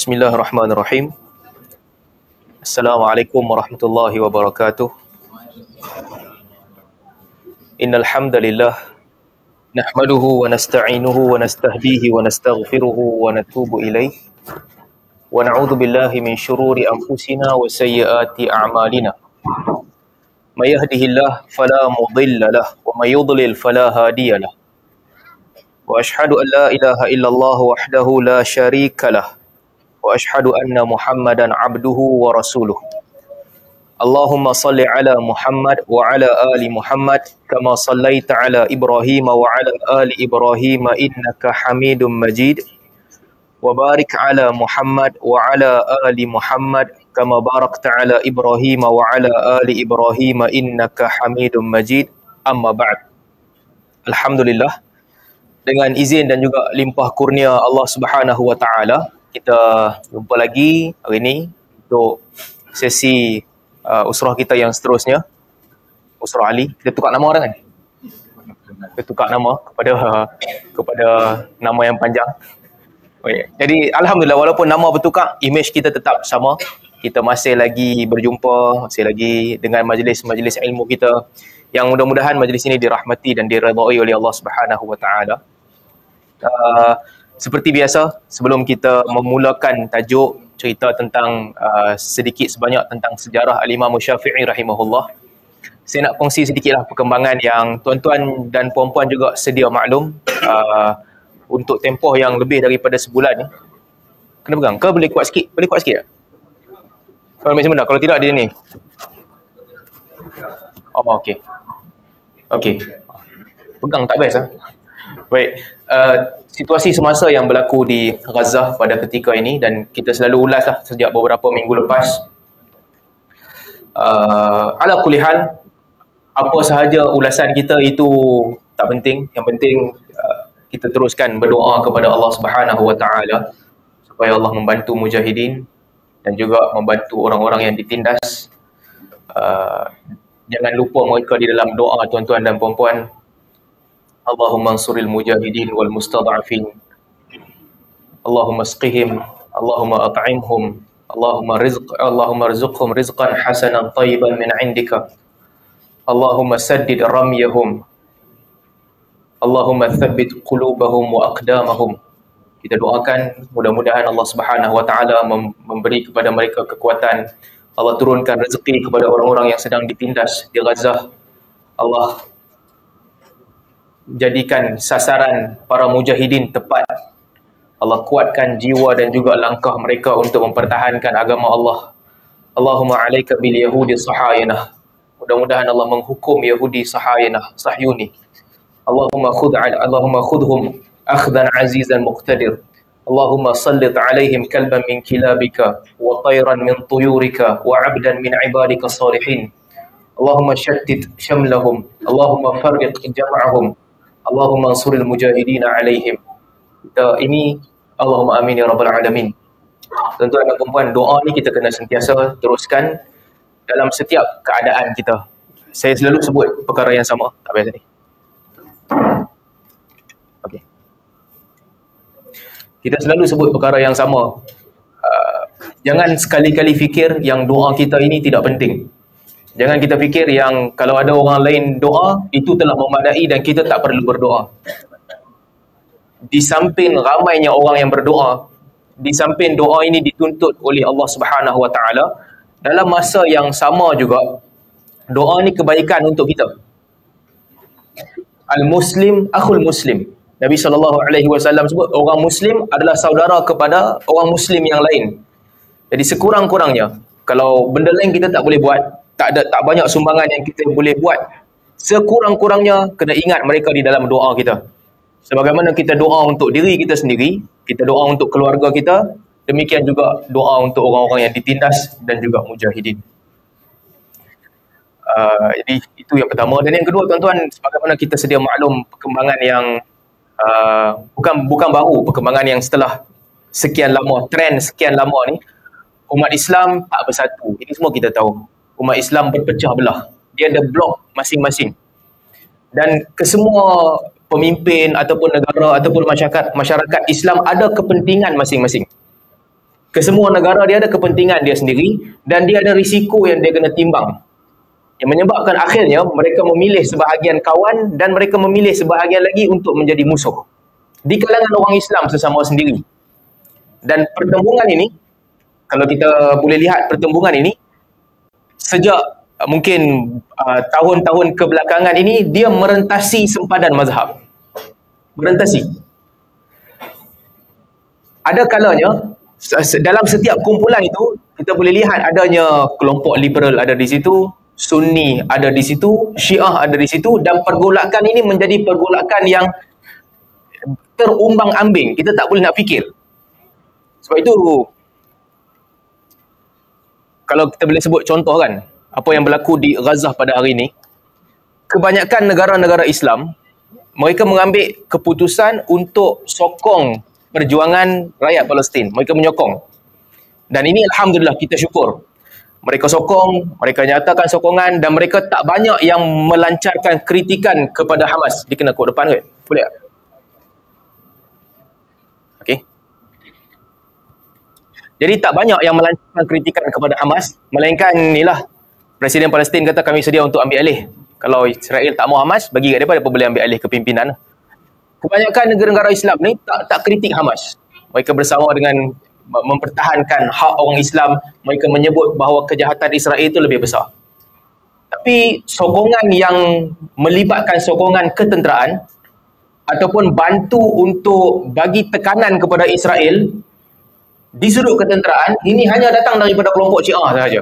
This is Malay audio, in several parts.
Bismillahirrahmanirrahim. Assalamualaikum warahmatullahi wabarakatuh. Innal hamdalillah nahmaduhu wa nasta'inuhu wa nastahdihi wa nastaghfiruhu wa natubu ilaih. Wa na'udzu billahi min syururi anfusina wa sayyiati a'malina. May yahdihillahu fala mudilla lahu wa may yudlil fala hadiya lahu. Wa asyhadu an la ilaha illallah wahdahu la syarika lahu. Wa asyhadu anna Muhammadan abduhu wa rasuluh. Allahumma salli ala Muhammad wa ala ali Muhammad kama sallaita ala Ibrahim wa ala ali Ibrahim innaka Hamidum Majid. Wa barik ala Muhammad wa ala ali Muhammad kama barakta ala Ibrahim wa ala ali Ibrahim innaka Hamidum Majid. Amma ba'd. Alhamdulillah, dengan izin dan juga limpah kurnia Allah Subhanahu wa taala, kita jumpa lagi hari ini untuk sesi usrah kita yang seterusnya, Usrah Ali. Kita tukar nama orang kan? Kita tukar nama kepada nama yang panjang. Okay. Jadi alhamdulillah, walaupun nama bertukar, imej kita tetap sama. Kita masih lagi berjumpa, masih lagi dengan majlis-majlis ilmu kita, yang mudah-mudahan majlis ini dirahmati dan diredai oleh Allah Subhanahu wa taala. Seperti biasa, sebelum kita memulakan tajuk cerita tentang sedikit sebanyak tentang sejarah Al-Imam Syafi'i rahimahullah, saya nak kongsi sedikitlah perkembangan yang tuan-tuan dan puan-puan juga sedia maklum untuk tempoh yang lebih daripada sebulan ni. Kena pegang ke? Boleh kuat sikit? Boleh kuat sikit tak? Kalau macam mana? Kalau tidak dia ni. Oh, okey. Okey. Pegang tak best lah. Baik. Situasi semasa yang berlaku di Gaza pada ketika ini, dan kita selalu ulas lah sejak beberapa minggu lepas. Ala kulli hal, apa sahaja ulasan kita itu tak penting. Yang penting kita teruskan berdoa kepada Allah Subhanahu wa taala supaya Allah membantu mujahidin dan juga membantu orang-orang yang ditindas. Jangan lupa mereka di dalam doa, tuan-tuan dan puan-puan. Allahumma ansuril mujahidin wal mustada'afin. Allahumma asqihim, Allahumma at'imhum, Allahumma rizqhum rizqan hasanan tayyiban min 'indika. Allahumma saddid ramyahum. Allahumma thabbit qulubahum wa aqdamahum. Kita doakan mudah-mudahan Allah Subhanahu wa taala memberi kepada mereka kekuatan. Allah turunkan rezeki kepada orang-orang yang sedang ditindas di Gaza. Allah jadikan sasaran para mujahidin tepat. Allah kuatkan jiwa dan juga langkah mereka untuk mempertahankan agama Allah. Allahumma alaika bil yahudi sahayinah. Mudah-mudahan Allah menghukum Yahudi sahayinah, Sahyuni. Allahumma khudhum akhdan azizan muqtadir. Allahumma sallit alaihim kalban min kilabika wa tayran min tuyurika wa abdan min ibadika salihin. Allahumma shattit shamlahum. Allahumma farriq jam'ahum. Allahumma ansuril mujahidina alaihim. Kita ini, Allahumma amin ya rabbal alamin. Tuan-tuan dan puan-puan, doa ni kita kena sentiasa teruskan dalam setiap keadaan kita. Saya selalu sebut perkara yang sama. Tak payah tadi. Okey. Kita selalu sebut perkara yang sama. Jangan sekali-kali fikir yang doa kita ini tidak penting. Jangan kita fikir yang kalau ada orang lain doa, itu telah memadai dan kita tak perlu berdoa. Di samping ramainya orang yang berdoa, di samping doa ini dituntut oleh Allah Subhanahu wa taala, dalam masa yang sama juga, doa ni kebaikan untuk kita. Al-Muslim akhul Muslim. Nabi SAW sebut orang Muslim adalah saudara kepada orang Muslim yang lain. Jadi sekurang-kurangnya, kalau benda lain kita tak boleh buat, tak banyak sumbangan yang kita boleh buat, sekurang-kurangnya kena ingat mereka di dalam doa kita. Sebagaimana kita doa untuk diri kita sendiri, kita doa untuk keluarga kita, demikian juga doa untuk orang-orang yang ditindas dan juga mujahidin. Jadi itu yang pertama. Dan yang kedua, tuan-tuan, sebagaimana kita sedia maklum, perkembangan yang bukan baru, perkembangan yang setelah sekian lama, trend sekian lama ni, umat Islam tak bersatu. Ini semua kita tahu. Umat Islam berpecah belah. Dia ada blok masing-masing. Dan kesemua pemimpin ataupun negara ataupun masyarakat Islam ada kepentingan masing-masing. Kesemua negara dia ada kepentingan dia sendiri dan dia ada risiko yang dia kena timbang. Yang menyebabkan akhirnya mereka memilih sebahagian kawan dan mereka memilih sebahagian lagi untuk menjadi musuh. Di kalangan orang Islam sesama sendiri. Dan pertembungan ini, kalau kita boleh lihat pertembungan ini, sejak mungkin tahun-tahun kebelakangan ini, dia merentasi sempadan mazhab. Merentasi. Ada kalanya, dalam setiap kumpulan itu, kita boleh lihat adanya kelompok liberal ada di situ, Sunni ada di situ, Syiah ada di situ, dan pergolakan ini menjadi pergolakan yang terumbang-ambing. Kita tak boleh nak fikir. Sebab itu, kalau kita boleh sebut contoh kan, apa yang berlaku di Gaza pada hari ini, kebanyakan negara-negara Islam, mereka mengambil keputusan untuk sokong perjuangan rakyat Palestin. Mereka menyokong. Dan ini Alhamdulillah kita syukur. Mereka sokong, mereka nyatakan sokongan dan mereka tak banyak yang melancarkan kritikan kepada Hamas. Dia kena kod depan ke? Boleh tak? Okey. Jadi tak banyak yang melancarkan kritikan kepada Hamas, melainkan inilah Presiden Palestin kata kami sedia untuk ambil alih. Kalau Israel tak mau Hamas, bagi kat mereka boleh ambil alih kepimpinan. Kebanyakan negara-negara Islam ni tak kritik Hamas. Mereka bersama dengan mempertahankan hak orang Islam. Mereka menyebut bahawa kejahatan Israel itu lebih besar. Tapi sokongan yang melibatkan sokongan ketenteraan ataupun bantu untuk bagi tekanan kepada Israel di sudut ketenteraan, ini hanya datang daripada kelompok Syiah sahaja.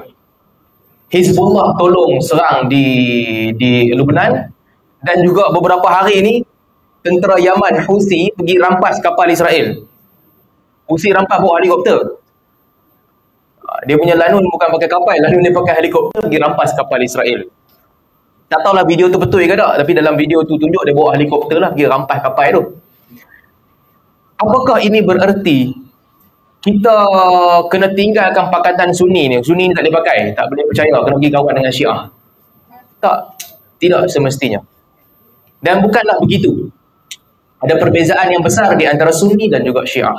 Hizbullah tolong serang di Lebanon, dan juga beberapa hari ini tentera Yaman Houthi pergi rampas kapal Israel. Houthi rampas bawa helikopter. Dia punya lanun bukan pakai kapal, lanun dia pakai helikopter pergi rampas kapal Israel. Tak tahulah video tu betul ke tak, tapi dalam video tu tunjuk dia bawa helikopter lah pergi rampas kapal tu. Apakah ini bererti kita kena tinggalkan pakatan Sunni ni? Sunni ni tak boleh pakai, tak boleh percaya, kena pergi kawan dengan Syiah? Tak, tidak semestinya. Dan bukanlah begitu. Ada perbezaan yang besar di antara Sunni dan juga Syiah.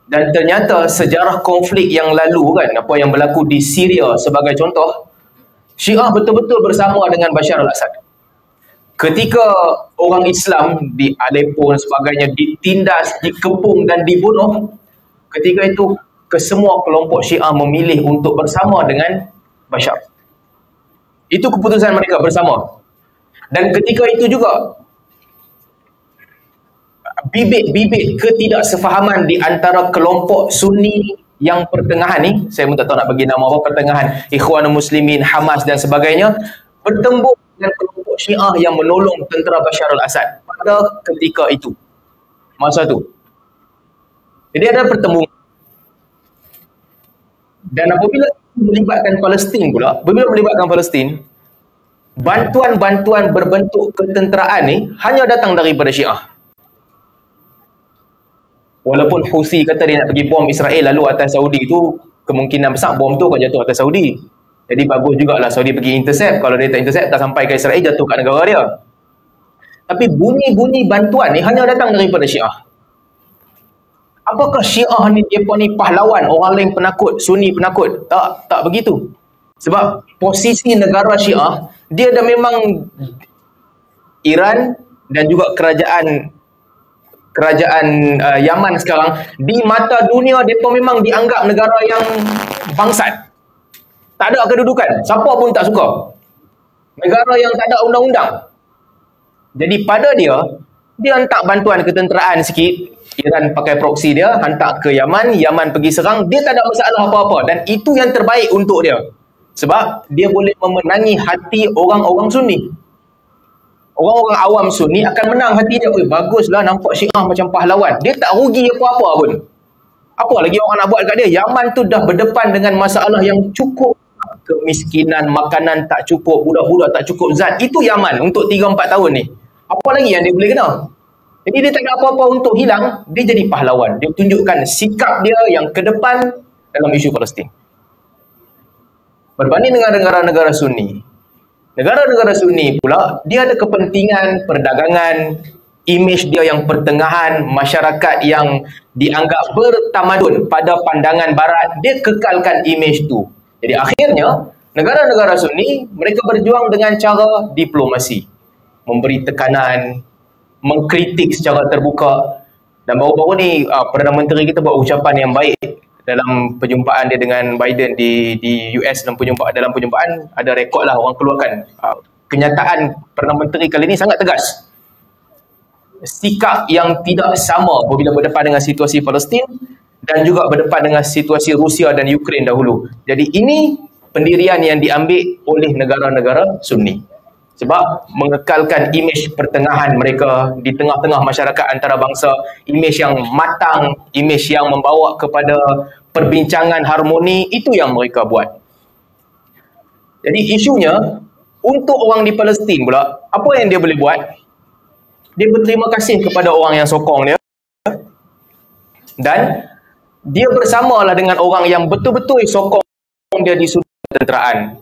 Dan ternyata sejarah konflik yang lalu kan, apa yang berlaku di Syria sebagai contoh, Syiah betul-betul bersama dengan Bashar al-Assad. Ketika orang Islam di Aleppo dan sebagainya ditindas, dikepung dan dibunuh, ketika itu kesemua kelompok Syiah memilih untuk bersama dengan Bashar. Itu keputusan mereka bersama. Dan ketika itu juga bibit-bibit ketidaksefahaman di antara kelompok Sunni yang pertengahan ni, saya pun tak tahu nak bagi nama apa, pertengahan, Ikhwanul Muslimin, Hamas dan sebagainya, bertembung dengan kelompok Syiah yang menolong tentera Bashar al-Assad pada ketika itu, masa tu. Jadi ada pertembungan. Dan apabila melibatkan Palestin pula, bantuan-bantuan berbentuk ketenteraan ni hanya datang daripada Syiah. Walaupun Houthi kata dia nak pergi bom Israel lalu atas Saudi, tu kemungkinan besar bom tu akan jatuh atas Saudi. Jadi bagus jugalah Saudi pergi intercept. Kalau dia tak intercept, tak sampai ke Israel, jatuh kat negara dia. Tapi bunyi-bunyi bantuan ni hanya datang daripada Syiah. Apakah Syiah ni, dia pun ni pahlawan, orang lain penakut, Sunni penakut? Tak begitu. Sebab posisi negara Syiah, dia dah memang Iran dan juga kerajaan Yaman sekarang, di mata dunia mereka memang dianggap negara yang bangsat. Tak ada kedudukan, siapa pun tak suka. Negara yang tak ada undang-undang. Jadi pada dia hantar bantuan ketenteraan sikit, Iran pakai proksi dia, hantar ke Yaman, Yaman pergi serang, dia tak ada masalah apa-apa. Dan itu yang terbaik untuk dia. Sebab dia boleh memenangi hati orang-orang Sunni. Orang-orang awam Sunni akan menang hati dia. Baguslah nampak Syiah macam pahlawan. Dia tak rugi apa-apa pun. Apa lagi orang nak buat kat dia? Yaman tu dah berdepan dengan masalah yang cukup. Kemiskinan, makanan tak cukup, budak-budak tak cukup zat. Itu Yaman untuk 3-4 tahun ni. Apa lagi yang dia boleh kena? Jadi dia tak ada apa-apa untuk hilang. Dia jadi pahlawan. Dia tunjukkan sikap dia yang ke depan dalam isu Palestin. Berbanding dengan negara-negara Sunni. Negara-negara Sunni pula, dia ada kepentingan perdagangan, imej dia yang pertengahan, masyarakat yang dianggap bertamadun pada pandangan barat, dia kekalkan imej tu. Jadi akhirnya negara-negara Sunni mereka berjuang dengan cara diplomasi, memberi tekanan, mengkritik secara terbuka. Dan baru-baru ni Perdana Menteri kita buat ucapan yang baik dalam perjumpaan dia dengan Biden di US. Dalam perjumpaan ada rekod lah orang keluarkan. Kenyataan Perdana Menteri kali ini sangat tegas. Sikap yang tidak sama apabila berdepan dengan situasi Palestin dan juga berdepan dengan situasi Rusia dan Ukraine dahulu. Jadi ini pendirian yang diambil oleh negara-negara Sunni. Sebab mengekalkan imej pertengahan mereka di tengah-tengah masyarakat antarabangsa, imej yang matang, imej yang membawa kepada perbincangan harmoni, itu yang mereka buat. Jadi isunya, untuk orang di Palestin pula, apa yang dia boleh buat? Dia berterima kasih kepada orang yang sokong dia, dan dia bersamalah dengan orang yang betul-betul sokong dia di sudut ketenteraan.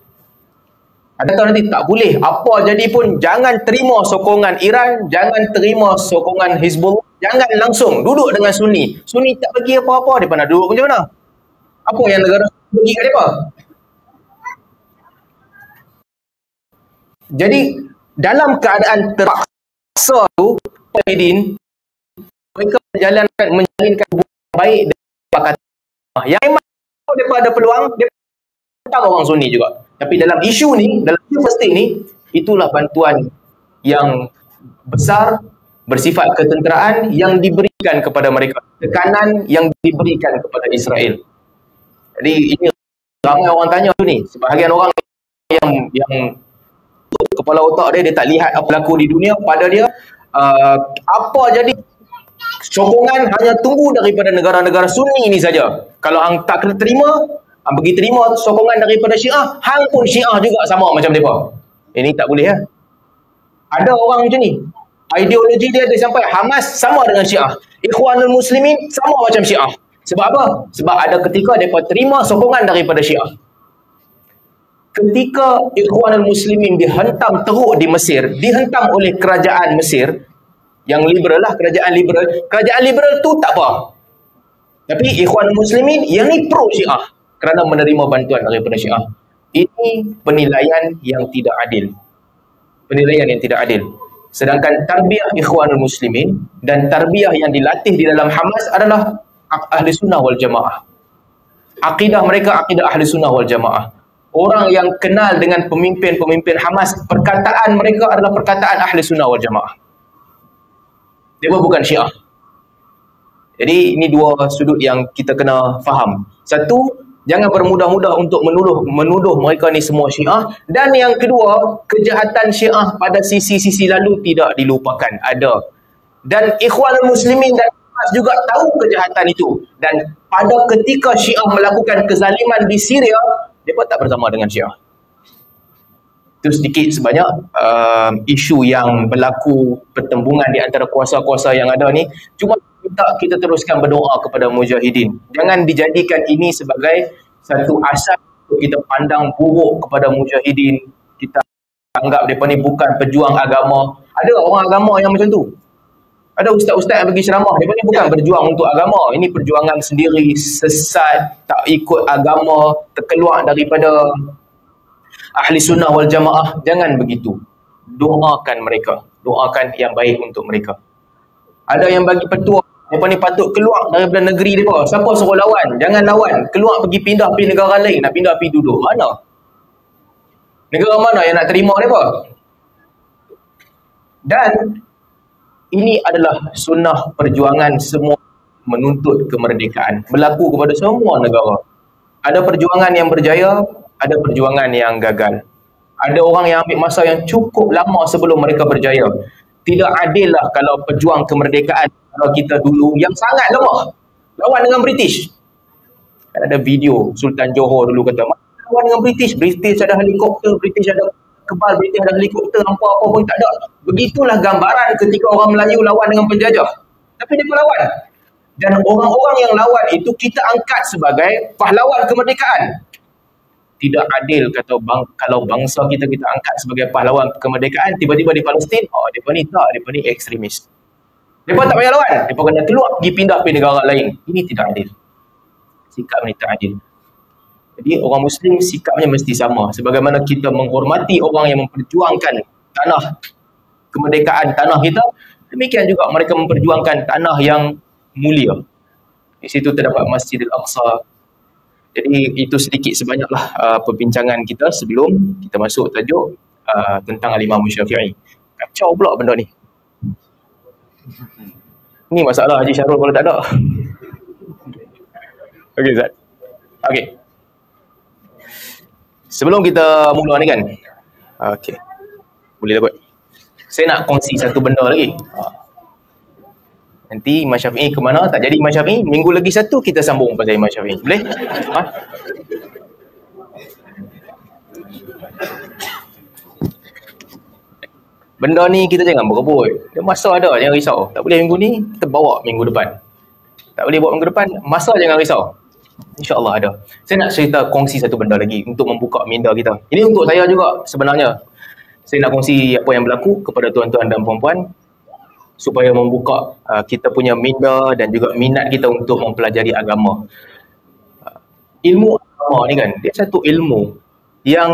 Ada tahu nanti tak boleh, apa jadi pun jangan terima sokongan Iran, jangan terima sokongan Hizbullah, jangan langsung duduk dengan Sunni. Sunni tak bagi apa-apa, mereka nak duduk macam mana? Apa yang negara bagi kat mereka? Jadi dalam keadaan terpaksa tu, mereka menjalinkan hubungan baik dengan yang memang mereka ada peluang, dia tentang orang Sunni juga. Tapi dalam isu ni, dalam isu Palestin ni, itulah bantuan yang besar bersifat ketenteraan yang diberikan kepada mereka, tekanan yang diberikan kepada Israel. Jadi ini ramai orang tanya ni, sebahagian orang yang kepala otak dia tak lihat apa berlaku di dunia, pada dia apa jadi sokongan hanya tunggu daripada negara-negara Sunni ni saja. Kalau hang tak kena terima, bagi terima sokongan daripada Syiah, hang pun Syiah juga sama macam mereka. Ini tak boleh ya. Ada orang macam ni. Ideologi dia sampai Hamas sama dengan Syiah. Ikhwanul Muslimin sama macam Syiah. Sebab apa? Sebab ada ketika mereka terima sokongan daripada Syiah. Ketika Ikhwanul Muslimin dihentam teruk di Mesir, dihentam oleh kerajaan Mesir, yang liberal lah, kerajaan liberal. Kerajaan liberal tu tak apa. Tapi Ikhwanul Muslimin yang ni pro Syiah, kerana menerima bantuan daripada Syiah. Ini penilaian yang tidak adil. Penilaian yang tidak adil. Sedangkan tarbiyah Ikhwanul Muslimin dan tarbiyah yang dilatih di dalam Hamas adalah Ahli Sunnah wal Jamaah. Akidah mereka akidah Ahli Sunnah wal Jamaah. Orang yang kenal dengan pemimpin-pemimpin Hamas, perkataan mereka adalah perkataan Ahli Sunnah wal Jamaah. Dia bukan Syiah. Jadi ini dua sudut yang kita kena faham. Satu, jangan bermudah-mudah untuk menuduh mereka ni semua Syiah. Dan yang kedua, kejahatan Syiah pada sisi-sisi lalu tidak dilupakan. Ada. Dan Ikhwanul Muslimin dan Hamas juga tahu kejahatan itu. Dan pada ketika Syiah melakukan kezaliman di Syria, mereka tak bersama dengan Syiah. Itu sedikit sebanyak isu yang berlaku, pertembungan di antara kuasa-kuasa yang ada ni. Cuma kita teruskan berdoa kepada mujahidin. Jangan dijadikan ini sebagai satu asas untuk kita pandang buruk kepada mujahidin. Kita anggap mereka ni bukan pejuang agama. Ada orang agama yang macam tu. Ada ustaz-ustaz yang pergi ceramah, mereka ni bukan berjuang untuk agama. Ini perjuangan sendiri, sesat, tak ikut agama, terkeluar daripada Ahli Sunnah wal Jamaah. Jangan begitu. Doakan mereka. Doakan yang baik untuk mereka. Ada yang bagi petua, mereka ni patut keluar daripada negeri mereka. Siapa suruh lawan? Jangan lawan. Keluar pergi pindah negara lain. Nak pindah pergi duduk. Mana? Negara mana yang nak terima mereka? Dan ini adalah sunnah perjuangan semua menuntut kemerdekaan. Berlaku kepada semua negara. Ada perjuangan yang berjaya, ada perjuangan yang gagal. Ada orang yang ambil masa yang cukup lama sebelum mereka berjaya. Tidak adil lah kalau pejuang kemerdekaan kalau kita dulu yang sangat lemah lawan dengan British. Kan ada video Sultan Johor dulu kata, lawan dengan British. British ada helikopter, British ada kebal, British ada helikopter, apa-apa pun tak ada. Begitulah gambaran ketika orang Melayu lawan dengan penjajah. Tapi dia lawan. Dan orang-orang yang lawan itu kita angkat sebagai pahlawan kemerdekaan. Tidak adil kata kalau bangsa kita angkat sebagai pahlawan kemerdekaan, tiba-tiba di Palestin, mereka ni tak, mereka ni ekstremis. Mereka tak payah lawan. Mereka kena keluar pergi pindah ke negara lain. Ini tidak adil. Sikap ini tak adil. Jadi orang Muslim sikapnya mesti sama. Sebagaimana kita menghormati orang yang memperjuangkan tanah kemerdekaan tanah kita, demikian juga mereka memperjuangkan tanah yang mulia. Di situ terdapat Masjidil Aqsa. Jadi itu sedikit sebanyaklah perbincangan kita sebelum kita masuk tajuk tentang Al-Imam Syafi'i. Kacau pula benda ni. Ni masalah Haji Syahrul kalau tak ada. Okey Zat. Okey. Sebelum kita mula ni kan. Okey. Boleh buat. Saya nak kongsi satu benda lagi. Nanti Imam Syafi'i ke mana? Tak jadi Imam Syafi'i. Minggu lagi satu kita sambung pasal Imam Syafi'i. Boleh? Benda ni kita jangan berebut. Dia masa ada, jangan risau. Tak boleh minggu ni, kita bawa minggu depan. Tak boleh bawa minggu depan, masa jangan risau. InsyaAllah ada. Saya nak cerita kongsi satu benda lagi untuk membuka minda kita. Ini untuk saya juga sebenarnya. Saya nak kongsi apa yang berlaku kepada tuan-tuan dan puan-puan supaya membuka kita punya minda dan juga minat kita untuk mempelajari agama. Ilmu agama ni kan, dia satu ilmu yang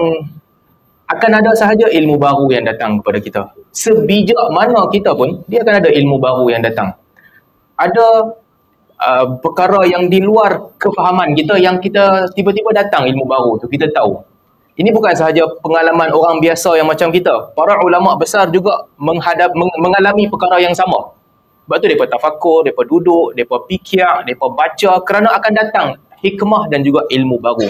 akan ada sahaja ilmu baru yang datang kepada kita. Sebijak mana kita pun, dia akan ada ilmu baru yang datang. Ada perkara yang di luar kefahaman kita yang kita tiba-tiba datang ilmu baru tu, kita tahu. Ini bukan sahaja pengalaman orang biasa yang macam kita. Para ulama besar juga mengalami perkara yang sama. Sebab tu mereka tafakur, mereka duduk, mereka fikir, mereka baca kerana akan datang hikmah dan juga ilmu baru.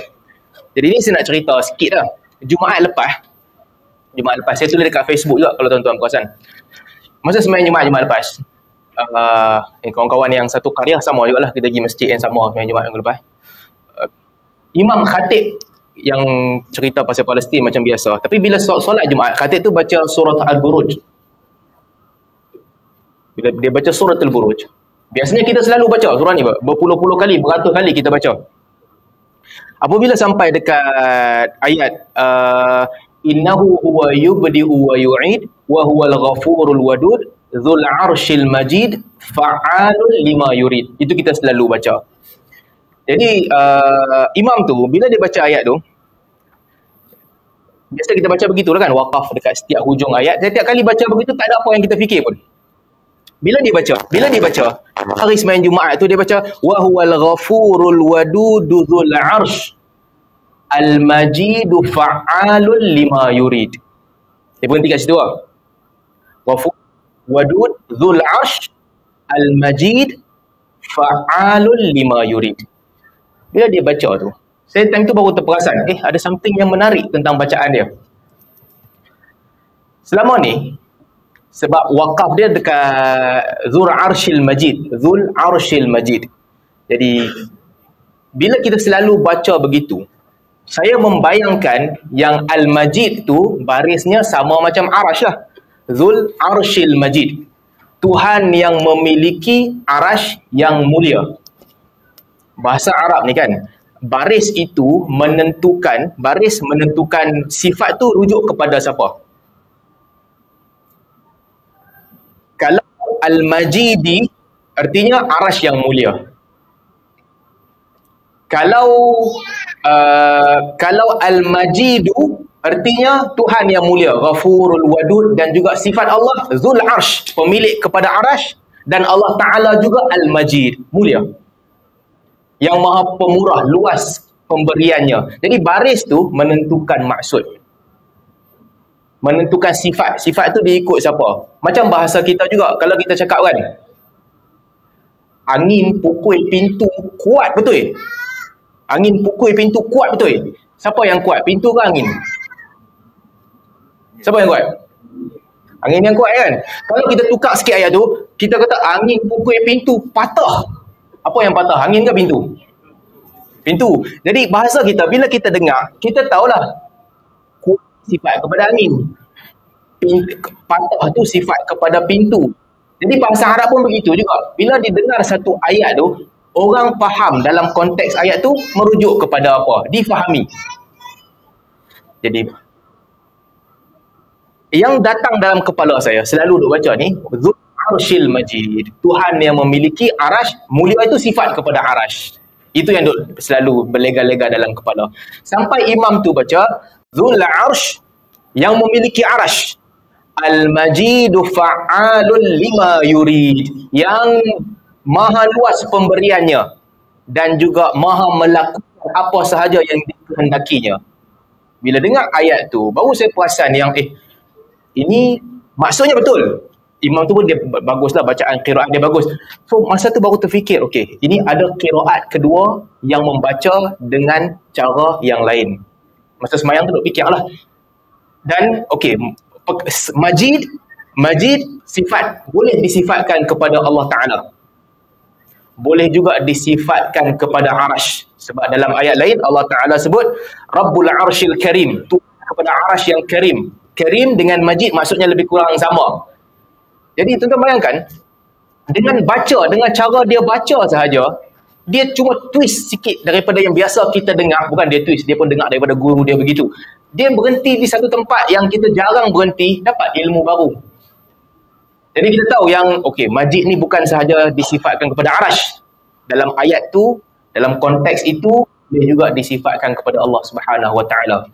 Jadi ni saya nak cerita sikit lah. Jumaat lepas, saya tulis dekat Facebook juga kalau tuan-tuan perasan. Masa sembahyang Jumaat lepas, kawan-kawan yang satu karya sama juga lah, kita pergi masjid yang sama sembahyang Jumaat minggu lepas. Imam khatib yang cerita pasal Palestin macam biasa. Tapi bila solat Jumaat, khatib tu baca surah Al-Buruj. Bila dia baca surah Al-Buruj, biasanya kita selalu baca surah ni berpuluh-puluh kali, beratus kali kita baca. Apabila sampai dekat ayat innahu huwa yubdi'u wa yu'id wa huwal ghafurul wadud dzul arsyil majid fa'alul lima yurid. Itu kita selalu baca. Jadi imam tu bila dia baca ayat tu, biasa kita baca begitulah kan, waqaf dekat setiap hujung ayat. Setiap kali baca begitu tak ada apa yang kita fikir pun. Bila dia baca hari sembahyang Jumaat tu, dia baca wa huwal ghafurul wadud dzul arsh al majidu fa'alul lima yurid. Dia berhenti kat situ lah. Ghafur wadud dzul arsh al majid fa'alul lima yurid. Bila dia baca tu, saya time tu baru terperasan, ada something yang menarik tentang bacaan dia. Selama ni, sebab wakaf dia dekat Dzul Arsyil Majid. Jadi, bila kita selalu baca begitu, saya membayangkan yang Al-Majid tu barisnya sama macam Arash lah. Dzul Arsyil Majid. Tuhan yang memiliki arash yang mulia. Bahasa Arab ni kan, baris menentukan sifat tu rujuk kepada siapa. Kalau Al-Majidi artinya arash yang mulia. Kalau Al-Majidu artinya Tuhan yang mulia, Ghafurul Wadud, dan juga sifat Allah Dzul Arsh, pemilik kepada arash, dan Allah Ta'ala juga Al-Majid, mulia, yang maha pemurah, luas pemberiannya. Jadi baris tu menentukan maksud, menentukan sifat. Sifat tu diikut siapa. Macam bahasa kita juga, kalau kita cakap kan, angin pukul pintu kuat betul. Angin pukul pintu kuat betul. Siapa yang kuat? Pintu ke angin? Siapa yang kuat? Angin yang kuat kan? Kalau kita tukar sikit ayat tu, kita kata angin pukul pintu patah. Apa yang patah? Angin ke pintu? Pintu. Jadi bahasa kita, bila kita dengar, kita tahulah sifat kepada angin. Patah tu sifat kepada pintu. Jadi bahasa Arab pun begitu juga. Bila didengar satu ayat tu, orang faham dalam konteks ayat tu merujuk kepada apa? Difahami. Jadi yang datang dalam kepala saya selalu duk baca ni, Dzul arshil majid. Tuhan yang memiliki arash, mulia itu sifat kepada arash. Itu yang selalu berlega-lega dalam kepala. Sampai imam tu baca Dzul arsh yang memiliki arash. Al-majidu fa'alun lima yurid. Yang maha luas pemberiannya dan juga maha melakukan apa sahaja yang dikehendakinya. Bila dengar ayat tu, baru saya perasan yang ini maksudnya betul. Imam tu pun dia baguslah, bacaan qiraat dia bagus. So masa tu baru terfikir, okey, ini ada qiraat kedua yang membaca dengan cara yang lain. Masa semayang tu duk fikirlah. Dan okey, majid sifat boleh disifatkan kepada Allah Taala. Boleh juga disifatkan kepada arash. Sebab dalam ayat lain Allah Taala sebut Rabbul Arshil Karim, Tuhan kepada arash yang karim. Karim dengan majid maksudnya lebih kurang sama. Jadi tuan-tuan bayangkan, dengan cara dia baca sahaja, dia cuma twist sikit daripada yang biasa kita dengar. Bukan dia twist, dia pun dengar daripada guru dia begitu. Dia berhenti di satu tempat yang kita jarang berhenti, dapat ilmu baru. Jadi kita tahu yang, okey, majid ni bukan sahaja disifatkan kepada arash. Dalam ayat tu, dalam konteks itu, dia juga disifatkan kepada Allah Subhanahu Wa Taala.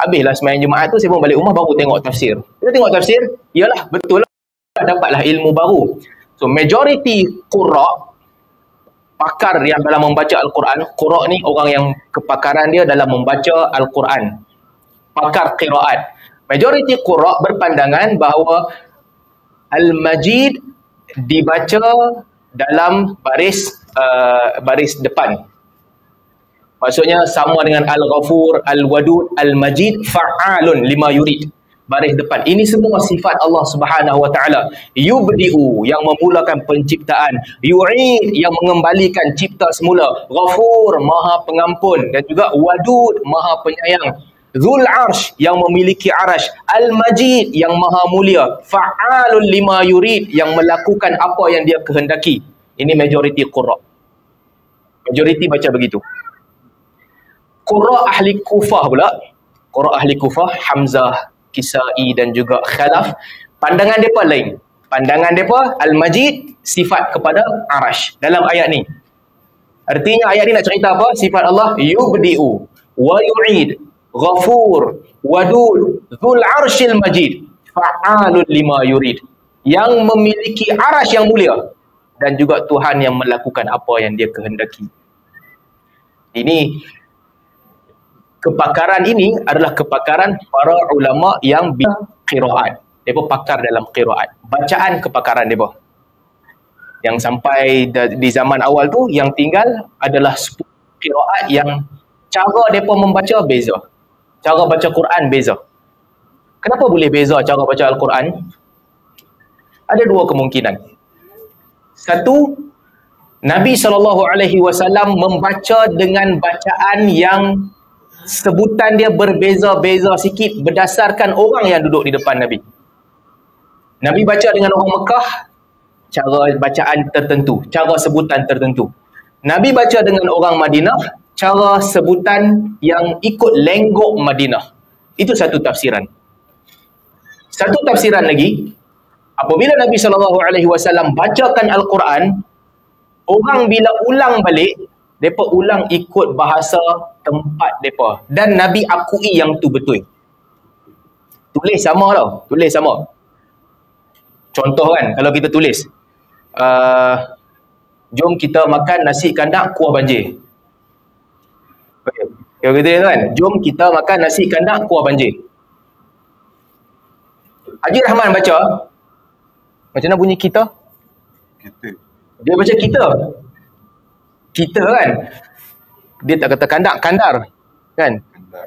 Habislah sembahyang Jumaat tu, saya pun balik rumah baru tengok tafsir. Kita tengok tafsir, iyalah, betul lah. Dapatlah ilmu baru. So majority qurra, pakar yang dalam membaca Al-Quran, qurra ni orang yang kepakaran dia dalam membaca Al-Quran, pakar qiraat. Majority qurra berpandangan bahawa Al-Majid dibaca dalam baris depan. Maksudnya sama dengan Al-Ghafur, Al-Wadud, Al-Majid, Fa'alun lima yurid. Baris depan. Ini semua sifat Allah Subhanahu Wa Taala. Yubdi'u yang memulakan penciptaan, yu'id yang mengembalikan cipta semula, Ghafur maha pengampun, dan juga Wadud maha penyayang, Dzul arsh yang memiliki arash, Al-Majid yang maha mulia, Fa'alun lima yurid yang melakukan apa yang dia kehendaki. Ini majority qurra. Majority baca begitu. Qurra ahli Kufah pula, qurra ahli Kufah, Hamzah, Kisai dan juga Khalaf, pandangan mereka lain. Pandangan mereka Al-Majid sifat kepada arash dalam ayat ni. Artinya ayat ni nak cerita apa? Sifat Allah yubdi'u wa yu'id, Ghafur, Wadud, Dzul arshil majid, Fa'alun lima yurid, yang memiliki arash yang mulia dan juga Tuhan yang melakukan apa yang dia kehendaki. Ini kepakaran ini adalah kepakaran para ulama yang qiraat. Mereka pakar dalam qiraat. Bacaan kepakaran mereka. Yang sampai di zaman awal tu, yang tinggal adalah 10 qiraat yang cara mereka membaca beza. Cara baca Quran beza. Kenapa boleh beza cara baca Al-Quran? Ada dua kemungkinan. Satu, Nabi SAW membaca dengan bacaan yang sebutan dia berbeza-beza sikit berdasarkan orang yang duduk di depan Nabi. Nabi baca dengan orang Mekah, cara bacaan tertentu, cara sebutan tertentu. Nabi baca dengan orang Madinah, cara sebutan yang ikut lenggok Madinah. Itu satu tafsiran. Satu tafsiran lagi, apabila Nabi SAW bacakan Al-Quran, orang bila ulang balik, mereka ulang ikut bahasa tempat mereka. Dan Nabi akui yang tu betul. Tulis sama tau. Tulis sama. Contoh kan, kalau kita tulis, jom kita makan nasi kandak kuah banjir. Kalau kita kan, jom kita makan nasi kandak kuah banjir. Haji Rahman baca, macam mana bunyi kita? Kita. Dia baca kita. Kita kan. Dia tak kata kandak, kandar. Kan?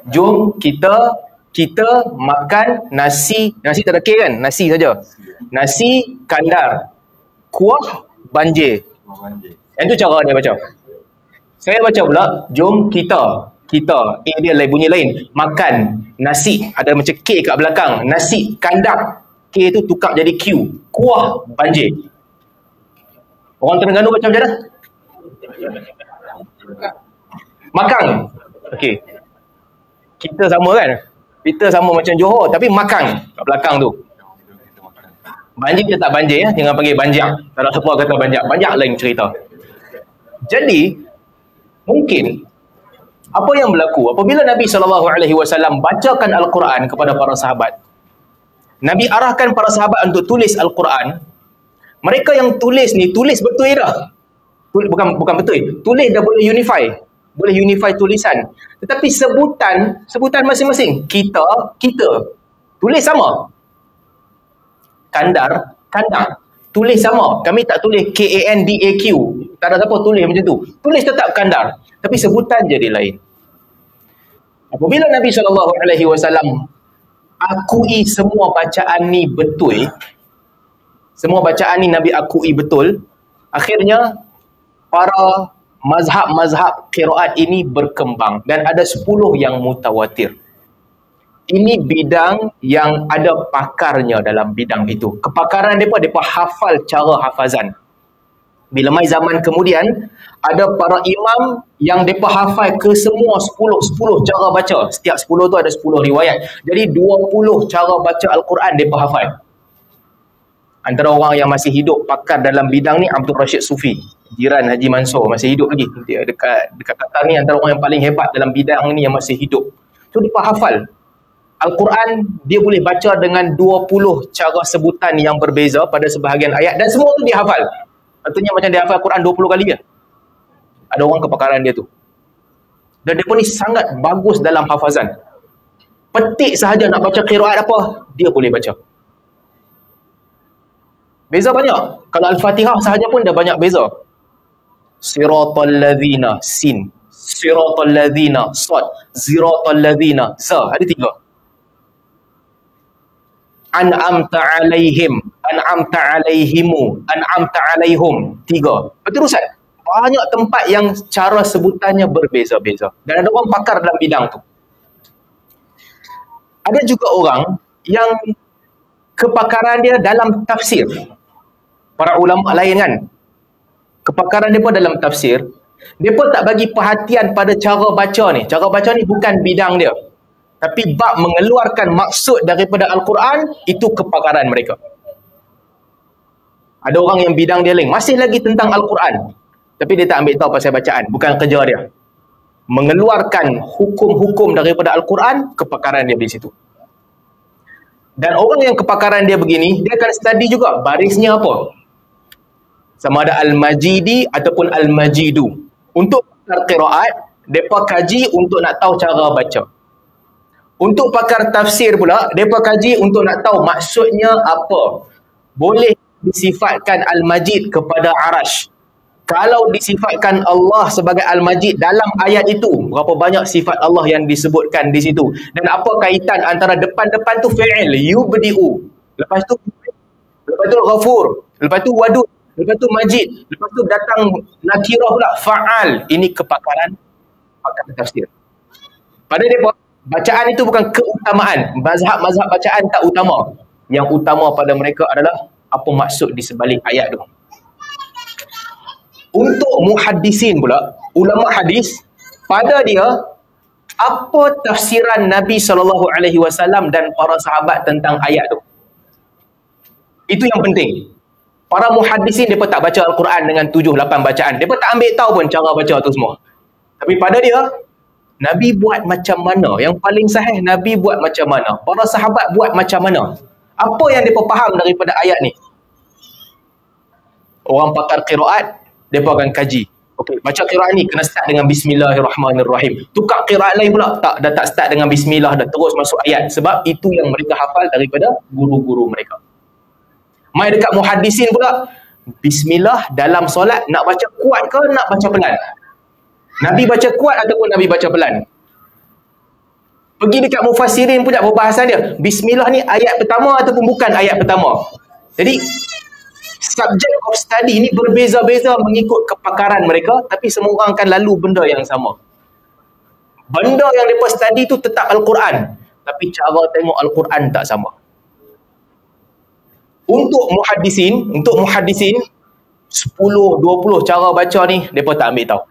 Jom kita makan nasi tak ada K kan? Nasi saja. Nasi kandar. Kuah banjir. Yang tu cara dia baca. Saya baca pula, jom kita. Dia lain, bunyi lain. Makan nasi, ada macam K kat belakang. Nasi kandar. K tu tukar jadi Q. Kuah banjir. Orang Terengganu baca macam mana? Makan. Okey. Kita sama kan? Kita sama macam Johor tapi makan kat belakang tu. Banjir dia tak banjir ya, jangan panggil banjak. Kalau siapa kata banjak, banjak lain cerita. Jadi mungkin apa yang berlaku apabila Nabi SAW bacakan Al-Quran kepada para sahabat, Nabi arahkan para sahabat untuk tulis Al-Quran. Mereka yang tulis ni, tulis betul dah. Bukan betul. Tulis dah boleh unify. Boleh unify tulisan. Tetapi sebutan masing-masing. Kita. Tulis sama. Kandar. Tulis sama. Kami tak tulis KANDAQ. Tak ada siapa tulis macam tu. Tulis tetap Kandar. Tapi sebutan jadi lain. Apabila Nabi SAW akui semua bacaan ni betul, semua bacaan ni Nabi akui betul, akhirnya para mazhab qiraat ini berkembang dan ada 10 yang mutawatir. Ini bidang yang ada pakarnya dalam bidang itu. Kepakaran mereka hafal cara hafazan. Bila mai zaman kemudian, ada para imam yang mereka hafal ke semua 10 cara baca. Setiap 10 tu ada 10 riwayat. Jadi 20 cara baca Al-Quran mereka hafal. Antara orang yang masih hidup pakar dalam bidang ni, Abdul Rashid Sufi, jiran Haji Mansur, masih hidup lagi. Dia dekat Qatar ni antara orang yang paling hebat dalam bidang ni yang masih hidup. So dia hafal Al-Quran, dia boleh baca dengan 20 cara sebutan yang berbeza pada sebahagian ayat dan semua tu dia hafal. Artinya macam dia hafal Al-Quran 20 kali kan. Ada orang kepakaran dia tu. Dan dia pun ni sangat bagus dalam hafazan. Petik sahaja nak baca qiraat apa, dia boleh baca. Beza banyak. Kalau Al-Fatihah sahaja pun dah banyak beza. Siratal ladzina sin, siratal ladzina sad, ziratal ladzina sa. Ada 3. An'amta alaihim, an'amta alaihimu, an'amta alaihum. 3. Berterusan. Banyak tempat yang cara sebutannya berbeza-beza. Dan ada orang pakar dalam bidang tu. Ada juga orang yang kepakaran dia dalam tafsir. Para ulama lain kan, kepakaran mereka dalam tafsir, mereka tak bagi perhatian pada cara baca ni. Cara baca ni bukan bidang dia. Tapi bab mengeluarkan maksud daripada Al-Quran, itu kepakaran mereka. Ada orang yang bidang dia lain, masih lagi tentang Al-Quran, tapi dia tak ambil tahu pasal bacaan. Bukan kerja dia. Mengeluarkan hukum-hukum daripada Al-Quran, kepakaran dia di situ. Dan orang yang kepakaran dia begini, dia akan study juga barisnya apa. Sama ada Al-Majidi ataupun Al-Majidu. Untuk pakar qiraat, mereka kaji untuk nak tahu cara baca. Untuk pakar tafsir pula, mereka kaji untuk nak tahu maksudnya apa. Boleh disifatkan Al-Majid kepada Arash. Kalau disifatkan Allah sebagai Al-Majid dalam ayat itu, berapa banyak sifat Allah yang disebutkan di situ. Dan apa kaitan antara depan-depan tu fi'il, yubdi'u. Lepas tu Ghafur. Lepas tu Wadud. Lepas tu Majid. Lepas tu datang nakirah pula, fa'al. Ini kepakaran pakar tafsir. Pada mereka, bacaan itu bukan keutamaan. Mazhab-mazhab bacaan tak utama. Yang utama pada mereka adalah apa maksud di sebalik ayat tu. Untuk muhaddisin pula, ulama hadis, pada dia, apa tafsiran Nabi SAW dan para sahabat tentang ayat tu. Itu yang penting. Para muhaddisin, mereka tak baca Al-Quran dengan 7-8 bacaan. Mereka tak ambil tahu pun cara baca tu semua. Tapi pada dia, Nabi buat macam mana? Yang paling sahih, Nabi buat macam mana? Para sahabat buat macam mana? Apa yang mereka faham daripada ayat ni? Orang pakar qiraat, mereka akan kaji. Okey, baca qiraat ni kena start dengan Bismillahirrahmanirrahim. Tukar qiraat lain pula, dah tak start dengan Bismillah, dah terus masuk ayat. Sebab itu yang mereka hafal daripada guru-guru mereka. Mai dekat muhaddisin pula, Bismillah dalam solat nak baca kuat ke nak baca pelan? Nabi baca kuat ataupun Nabi baca pelan? Pergi dekat mufassirin pula perbahasan dia. Bismillah ni ayat pertama ataupun bukan ayat pertama? Jadi subject of study ni berbeza-beza mengikut kepakaran mereka, tapi semua orang akan lalu benda yang sama. Benda yang mereka study tu tetap Al-Quran, tapi cara tengok Al-Quran tak sama. Untuk muhaddisin 10, 20 cara baca ni mereka tak ambil tahu.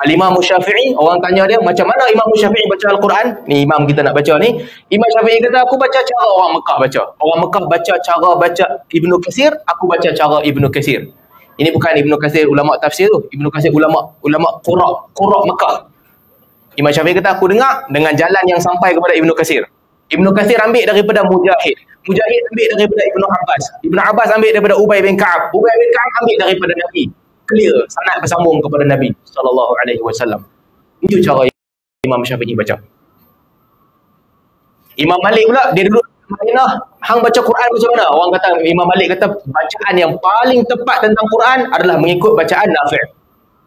Al-Imam Syafi'i, orang tanya dia, macam mana Imam Syafi'i baca Al-Quran? Ni imam kita nak baca ni. Imam Syafi'i kata, aku baca cara orang Mekah baca. Orang Mekah baca cara baca Ibnu Katsir, aku baca cara Ibnu Katsir. Ini bukan Ibnu Katsir ulama tafsir tu. Ibnu Katsir ulama qura Mekah. Imam Syafi'i kata, aku dengar dengan jalan yang sampai kepada Ibnu Katsir. Ibnu Katsir ambil daripada Mujahid. Mujahid ambil daripada Ibnu Abbas. Ibnu Abbas ambil daripada Ubay bin Ka'ab. Ubay bin Ka'ab ambil daripada Nabi. Clear, sanad bersambung kepada Nabi sallallahu alaihi wasallam. Itu cara Imam Syafi'i baca. Imam Malik pula, dia duduk di Madinah, hang baca Quran macam mana? Orang kata, Imam Malik kata bacaan yang paling tepat tentang Quran adalah mengikut bacaan Nafi'.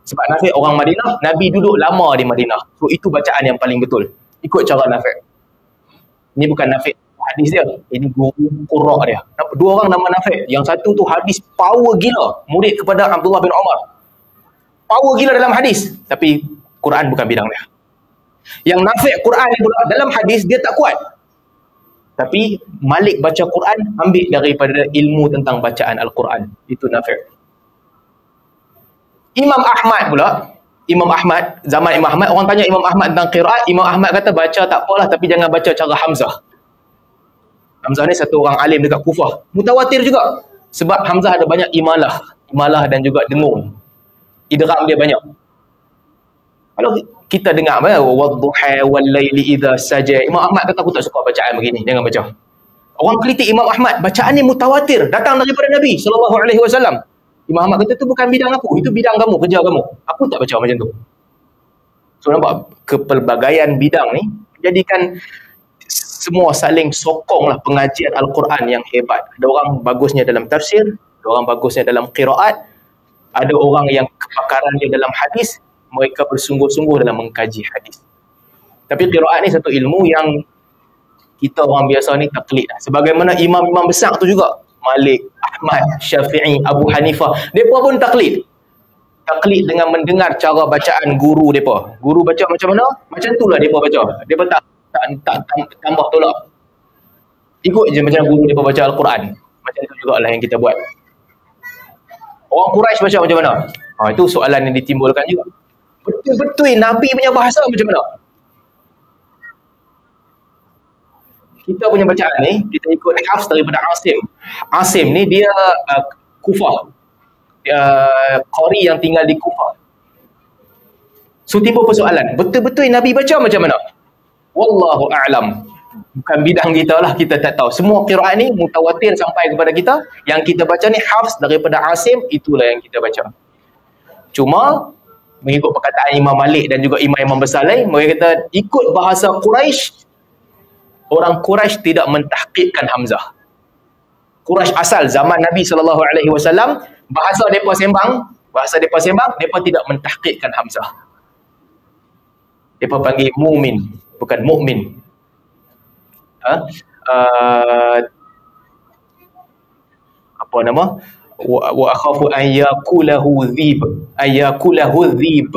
Sebab Nafi' orang Madinah, Nabi duduk lama di Madinah. So itu bacaan yang paling betul. Ikut cara Nafi'. Ini bukan Nafi' hadis dia, ini guru qurra dia. Dua orang nama Nafi'. Yang satu tu hadis power gila, murid kepada Abdullah bin Umar. Power gila dalam hadis, tapi Quran bukan bidang dia. Yang Nafi' Quran pula dalam hadis dia tak kuat. Tapi Malik baca Quran ambil daripada ilmu tentang bacaan Al-Quran. Itu Nafi'. Imam Ahmad pula, Imam Ahmad, zaman Imam Ahmad, orang tanya Imam Ahmad tentang qiraat, Imam Ahmad kata baca tak apalah, tapi jangan baca cara Hamzah. Hamzah ni satu orang alim dekat Kufah. Mutawatir juga. Sebab Hamzah ada banyak imalah dan juga dengung. Idgham dia banyak. Kalau kita dengar wadduha wal laili idza saja, Imam Ahmad kata aku tak suka bacaan begini, jangan baca. Orang kritik Imam Ahmad, bacaan ni mutawatir, datang daripada Nabi sallallahu alaihi wasallam. Imam Ahmad kata tu bukan bidang aku, itu bidang kamu, kerja kamu. Aku tak baca macam tu. So nampak kepelbagaian bidang ni jadikan semua saling sokonglah pengajian Al-Quran yang hebat. Ada orang bagusnya dalam tafsir, ada orang bagusnya dalam qiraat, ada orang yang kepakaran dia dalam hadis, mereka bersungguh-sungguh dalam mengkaji hadis. Tapi qiraat ni satu ilmu yang kita orang biasa ni taklid. Sebagaimana imam-imam besar tu juga, Malik, Ahmad, Syafi'i, Abu Hanifah, mereka pun taklid. Taklid dengan mendengar cara bacaan guru mereka. Guru baca macam mana? Macam itulah mereka baca. Mereka tak tambah tolak. Ikut je macam guru mereka baca Al-Quran. Macam itu jugalah yang kita buat. Orang Quraisy baca macam mana? Itu soalan yang ditimbulkan juga. Betul-betul Nabi punya bahasa macam mana? Kita punya bacaan ni, kita ikut hafz daripada Asim. Asim ni dia Kufah. Qari yang tinggal di Kufah. So timbul persoalan, betul-betul Nabi baca macam mana? Wallahu a'lam. Bukan bidang kita lah, kita tak tahu. Semua qiraat ni mutawatir sampai kepada kita. Yang kita baca ni hafz daripada Asim, itulah yang kita baca. Cuma mengikut perkataan Imam Malik dan juga imam-imam besar lain, mereka kata ikut bahasa Quraisy, orang Quraisy tidak mentahqiqkan Hamzah. Quraisy asal zaman Nabi SAW, bahasa mereka sembang, mereka tidak mentahqiqkan Hamzah. Mereka panggil mu'min, bukan mukmin. Apa nama? Wa akhafu an yakulahu dhib. Ayakulahu dhib.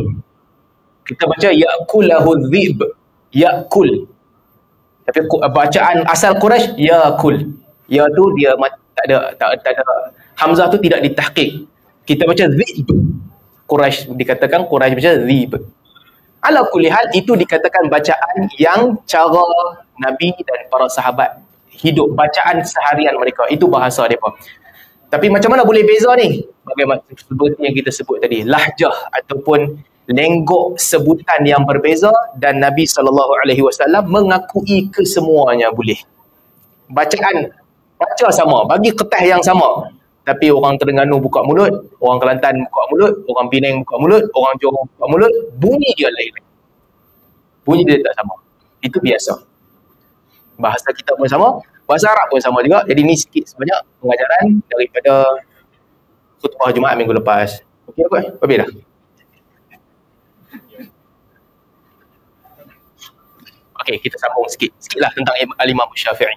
Kita baca yakulahu dhib. Yakul. Tapi bacaan asal Quraisy yakul. Ya tu dia tak ada hamzah tu tidak ditahqiq. Kita baca dhib. Quraisy dikatakan Quraisy baca dhib. Ala kulli hal, itu dikatakan bacaan yang cara Nabi dan para sahabat hidup, bacaan seharian mereka, itu bahasa mereka. Tapi macam mana boleh beza ni? Bagaimana seperti yang kita sebut tadi, lahjah ataupun lenggok sebutan yang berbeza, dan Nabi SAW mengakui kesemuanya boleh. Bacaan baca sama, bagi ketah yang sama, tapi orang Terengganu buka mulut, orang Kelantan buka mulut, orang Penang buka mulut, orang Johor buka mulut, bunyi dia lain. Bunyi dia tak sama. Itu biasa. Bahasa kita pun sama, bahasa Arab pun sama juga. Jadi ni sikit sebanyak pengajaran daripada khutbah Jumaat minggu lepas. Okey apa? Habis dah? Okey, kita sambung sikitlah tentang Al-Imam Syafi'i.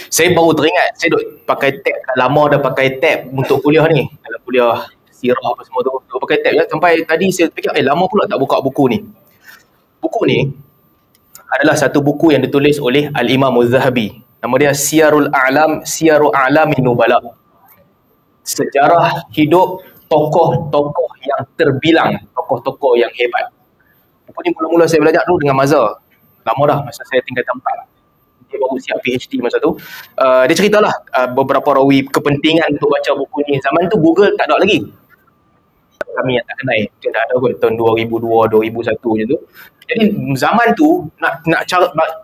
Saya baru teringat, saya duk pakai tab, lama dah pakai tab untuk kuliah ni. Dalam kuliah sirah apa semua tu, duk pakai tab je. Sampai tadi saya fikir, lama pula tak buka buku ni. Buku ni adalah satu buku yang ditulis oleh Al-Imam Az-Zahabi. Nama dia Syiarul A'lamin Nubala. Sejarah hidup tokoh-tokoh yang terbilang tokoh-tokoh yang hebat. Buku ni mula-mula saya belajar dulu dengan Mazhar. Lama dah masa saya tingkatan 4. Dia baru siap PhD masa tu. Dia ceritalah beberapa rawi kepentingan untuk baca buku ni. Zaman tu Google tak ada lagi. Kami yang tak kenal, dia dah ada kot tahun 2002, 2001 je tu. Jadi zaman tu nak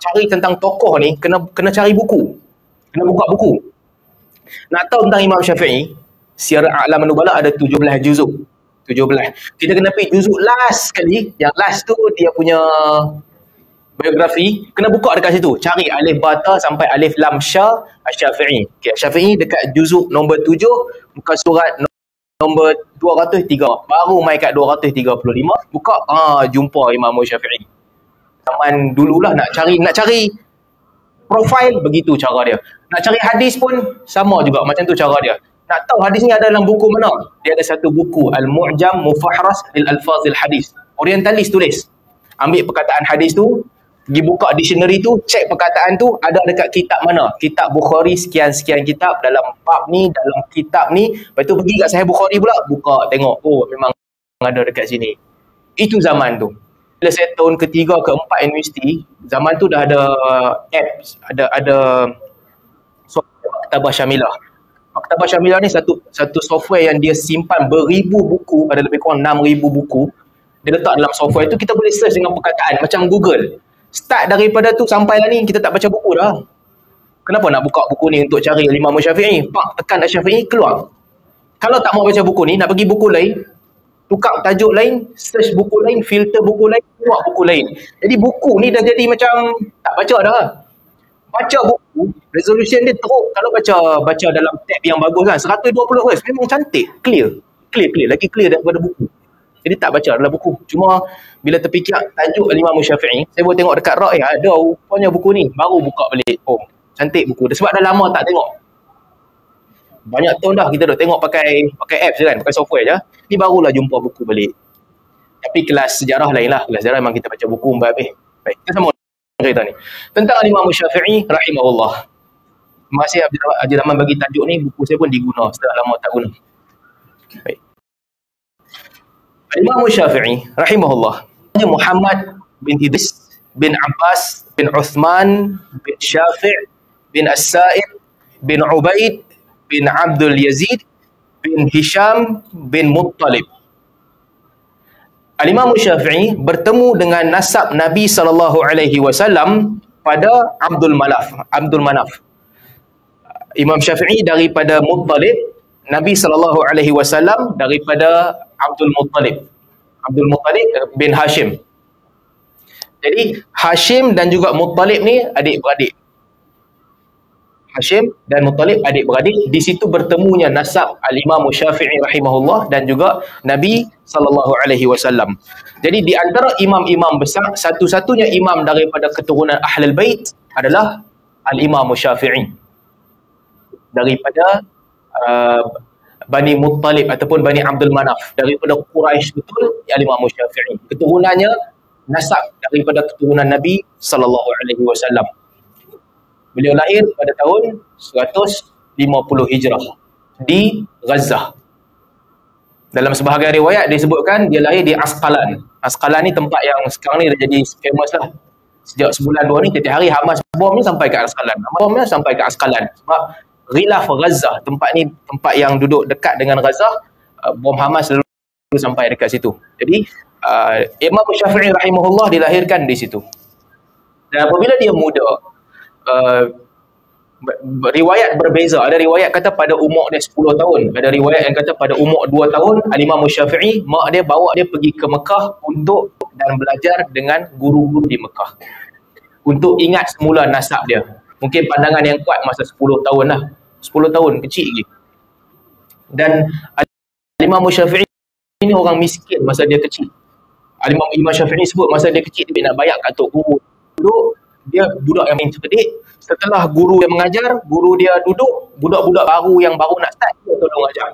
cari tentang tokoh ni kena cari buku. Kena buka buku. Nak tahu tentang Imam Syafi'i, Syiar A'lam Nubala ada 17 juzuk. 17. Kita kena pergi juzuk last sekali. Yang last tu dia punya biografi, kena buka dekat situ. Cari alif bata sampai alif lam sya Asy-Syafi'i. Okay, Syafi'i dekat juzuk nombor 7, muka surat nombor 203. Baru mai kat 235. Buka, jumpa Imam Syafi'i. Zaman dululah nak cari profil, begitu cara dia. Nak cari hadis pun sama juga, macam tu cara dia. Nak tahu hadis ni ada dalam buku mana? Dia ada satu buku, Al-Mu'jam Mufahras lil Alfazil Hadis. Orientalis tulis. Ambil perkataan hadis tu, pergi buka dictionary tu, cek perkataan tu ada dekat kitab mana. Kitab Bukhari sekian-sekian kitab, dalam bab ni, dalam kitab ni. Lepas tu pergi kat Sahih Bukhari pula, buka tengok, oh memang ada dekat sini. Itu zaman tu. Bila saya tahun ketiga, keempat universiti, zaman tu dah ada apps, ada software Maktabah Syamilah. Maktabah Syamilah ni satu software yang dia simpan beribu buku, ada lebih kurang 6,000 buku. Dia letak dalam software tu, kita boleh search dengan perkataan macam Google. Start daripada tu sampai lah ni, kita tak baca buku dah. Kenapa nak buka buku ni untuk cari Imam Syafi'i? Pak, tekan Syafi'i, keluar. Kalau tak mau baca buku ni, nak pergi buku lain, tukar tajuk lain, search buku lain, filter buku lain, keluar buku lain. Jadi buku ni dah jadi macam tak baca dah. Baca buku, resolution dia teruk. Kalau baca dalam tab yang bagus kan, 120 Hz, memang cantik, clear, lagi clear daripada buku. Jadi tak baca dalam buku. Cuma bila terfikir tajuk Imam Syafi'i, saya boleh tengok dekat rak, ada rupanya buku ni. Baru buka balik. Oh, cantik buku. Sebab dah lama tak tengok. Banyak tahun dah kita dah tengok pakai apps je kan, pakai software je. Ni barulah jumpa buku balik. Tapi kelas sejarah lain lah. Kelas sejarah memang kita baca buku sampai habis. Baik, kita sama cerita ni. Tentang Imam Syafi'i rahimahullah. Masih Haji Rahman bagi tajuk ni, buku saya pun diguna setelah lama tak guna. Baik. Imam Syafi'i rahimahullah, Muhammad bin Idris bin Abbas bin Uthman bin Syafi' bin As-Sa'id bin Ubaid bin Abdul Yazid bin Hisham bin Muttalib. Al-Imam Syafi'i bertemu dengan nasab Nabi SAW pada Abdul Manaf. Imam Syafi'i daripada Muttalib, Nabi SAW daripada Abdul Muttalib bin Hashim. Jadi Hashim dan juga Muttalib ni adik-beradik. Hashim dan Muttalib adik-beradik. Di situ bertemunya nasab Al-Imam Syafi'i rahimahullah dan juga Nabi SAW. Jadi di antara imam-imam besar, satu-satunya imam daripada keturunan Ahlul Bait adalah Al-Imam Syafi'i. Daripada Bani Muttalib ataupun Bani Abdul Manaf, daripada Quraisy betul, Al-Imam Syafi'i. Keturunannya nasab daripada keturunan Nabi SAW. Beliau lahir pada tahun 150 Hijrah di Gaza. Dalam sebahagian riwayat disebutkan dia lahir di Asqalan. Asqalan ni tempat yang sekarang ni dah jadi famous lah. Sejak sebulan 2 ni, tiap hari Hamas bom ni sampai ke Asqalan. Bomnya sampai ke Asqalan. Sebab Ghilaf Gaza, tempat ni tempat yang duduk dekat dengan Gaza, bom Hamas lalu sampai dekat situ. Jadi Imam Syafi'i rahimahullah dilahirkan di situ. Dan apabila dia muda, riwayat berbeza. Ada riwayat kata pada umur dia 10 tahun, ada riwayat yang kata pada umur 2 tahun Al-Imam Syafi'i, mak dia bawa dia pergi ke Mekah untuk dan belajar dengan guru-guru di Mekah untuk ingat semula nasab dia. Mungkin pandangan yang kuat masa 10 tahun lah. 10 tahun, kecil lagi. Dan Imam Syafi'i ini orang miskin masa dia kecil. Imam Syafi'i sebut masa dia kecil dia nak bayar kat tok guru. Duduk, dia budak yang main cerdik. Setelah guru dia mengajar, guru dia duduk, budak-budak baru yang baru nak start, dia tolong ajar.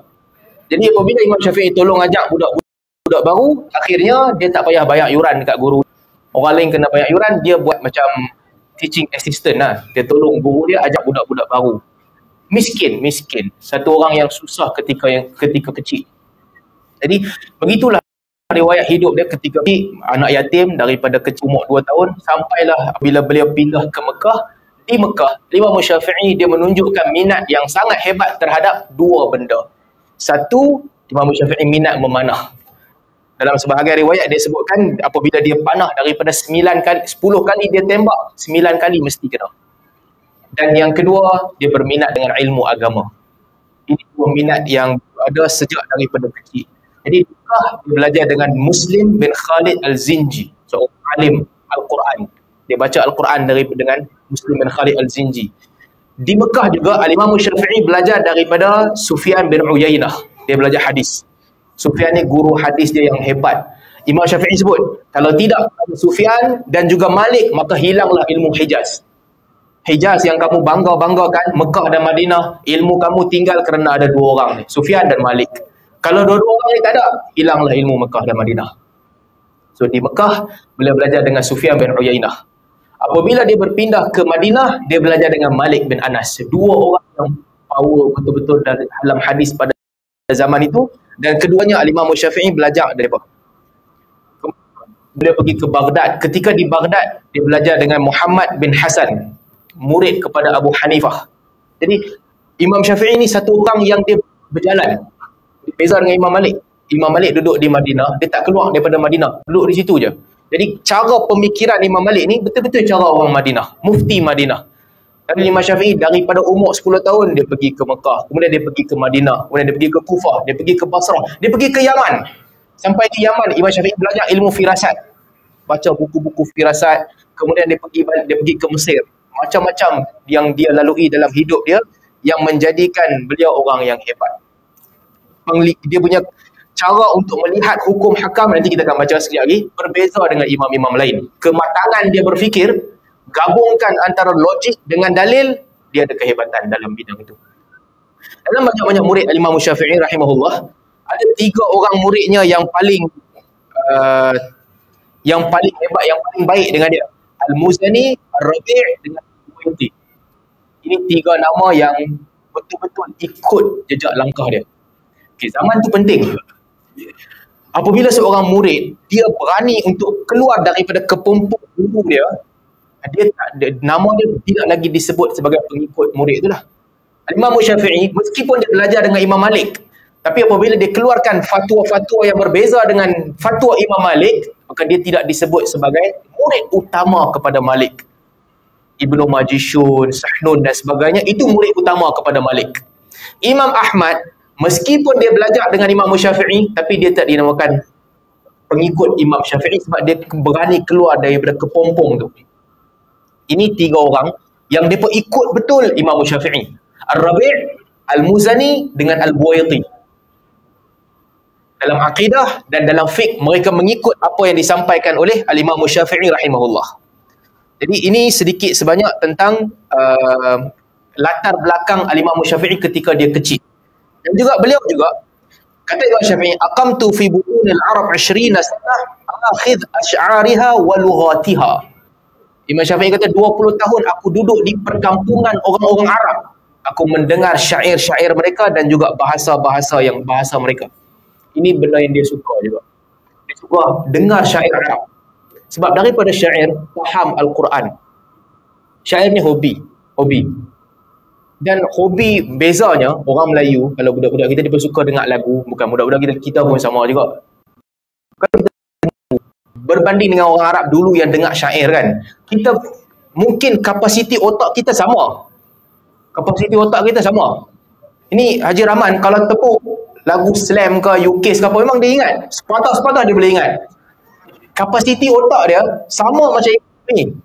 Jadi apabila Imam Syafi'i tolong ajar budak-budak baru, akhirnya dia tak payah bayar yuran dekat guru. Orang lain kena bayar yuran, dia buat macam teaching assistant lah. Dia tolong guru dia ajak budak-budak baru. Miskin. Satu orang yang susah ketika kecil. Jadi begitulah riwayat hidup dia ketika anak yatim daripada kecil umur 2 tahun sampailah bila beliau pindah ke Mekah. Di Mekah, Imam Syafi'i dia menunjukkan minat yang sangat hebat terhadap dua benda. Satu, Imam Syafi'i minat memanah. Dalam sebahagian riwayat dia sebutkan apabila dia panah daripada 10 kali dia tembak, 9 kali mesti kena. Dan yang kedua, dia berminat dengan ilmu agama. Ini dua minat yang ada sejak daripada kecil. Jadi Mekah dia belajar dengan Muslim bin Khalid Al-Zinji, seorang alim Al-Quran. Dia baca Al-Quran dengan Muslim bin Khalid Al-Zinji. Di Mekah juga Al-Imam Syafi'i belajar daripada Sufyan bin Uyainah. Dia belajar hadis. Sufyan ni guru hadis dia yang hebat. Imam Syafi'i sebut, kalau tidak Sufyan dan juga Malik, maka hilanglah ilmu Hijaz. Hijaz yang kamu bangga-banggakan, Mekah dan Madinah, ilmu kamu tinggal kerana ada dua orang ni, Sufyan dan Malik. Kalau dua-dua orang ni tak ada, hilanglah ilmu Mekah dan Madinah. So di Mekah, beliau belajar dengan Sufyan bin Uyainah. Apabila dia berpindah ke Madinah, dia belajar dengan Malik bin Anas. Dua orang yang power betul-betul dalam hadis pada zaman itu. Dan keduanya Al-Imam Syafi'i belajar daripada. Beliau pergi ke Baghdad. Ketika di Baghdad, dia belajar dengan Muhammad bin Hasan, murid kepada Abu Hanifah. Jadi Imam Syafi'i ni satu orang yang dia berjalan. Beza dengan Imam Malik. Imam Malik duduk di Madinah, dia tak keluar daripada Madinah, duduk di situ je. Jadi cara pemikiran Imam Malik ni betul-betul cara orang Madinah, mufti Madinah. Tapi Imam Syafi'i daripada umur 10 tahun dia pergi ke Mekah, kemudian dia pergi ke Madinah, kemudian dia pergi ke Kufah, dia pergi ke Basrah, dia pergi ke Yaman. Sampai di Yaman, Imam Syafi'i belajar ilmu firasat. Baca buku-buku firasat, kemudian dia pergi ke Mesir. Macam-macam yang dia lalui dalam hidup dia yang menjadikan beliau orang yang hebat. Dia punya cara untuk melihat hukum hakam, nanti kita akan baca sekejap lagi, berbeza dengan imam-imam lain. Kematangan dia berfikir, gabungkan antara logik dengan dalil, dia ada kehebatan dalam bidang itu. Dalam banyak-banyak murid Al-Imam Syafi'i rahimahullah, ada 3 orang muridnya yang paling hebat, yang paling baik dengan dia. Al-Muzani, Al-Rabi' dengan Al-Buwaiti. Ini 3 nama yang betul-betul ikut jejak langkah dia. Okay, zaman tu penting. Apabila seorang murid dia berani untuk keluar daripada kepompong guru dia, nama dia tidak lagi disebut sebagai pengikut murid itulah. Imam Syafi'i meskipun dia belajar dengan Imam Malik, tapi apabila dia keluarkan fatwa-fatwa yang berbeza dengan fatwa Imam Malik, maka dia tidak disebut sebagai murid utama kepada Malik. Ibnu Majishun, Sahnun dan sebagainya, itu murid utama kepada Malik. Imam Ahmad meskipun dia belajar dengan Imam Syafi'i, tapi dia tak dinamakan pengikut Imam Syafi'i sebab dia berani keluar daripada kepompong tu. Ini 3 orang yang mereka ikut betul Imam Syafi'i. Al-Rabi', Al-Muzani dengan Al-Buwaiti. Dalam akidah dan dalam fiqh, mereka mengikut apa yang disampaikan oleh Al-Imam Syafi'i rahimahullah. Jadi ini sedikit sebanyak tentang latar belakang Al-Imam Syafi'i ketika dia kecil. Dan juga beliau juga kata Imam Syafi'i, aqamtu fi butunil Arab 20 sanah akhidh asy'ariha wa lughatiha. Imam Syafi'i kata 20 tahun aku duduk di perkampungan orang-orang Arab. Aku mendengar syair-syair mereka dan juga bahasa mereka. Ini benda yang dia suka juga. Dia suka dengar syair Arab. Sebab daripada syair faham Al-Quran. Syair ni hobi. Dan hobi bezanya orang Melayu, kalau budak-budak kita dia pun suka dengar lagu, bukan budak-budak kita pun sama juga. Berbanding dengan orang Arab dulu yang dengar syair kan, kita mungkin kapasiti otak kita sama. Ini Haji Rahman kalau tepuk lagu slam ke UK ke apa, memang dia ingat. Sepatah-sepatah dia boleh ingat. Kapasiti otak dia sama macam ini.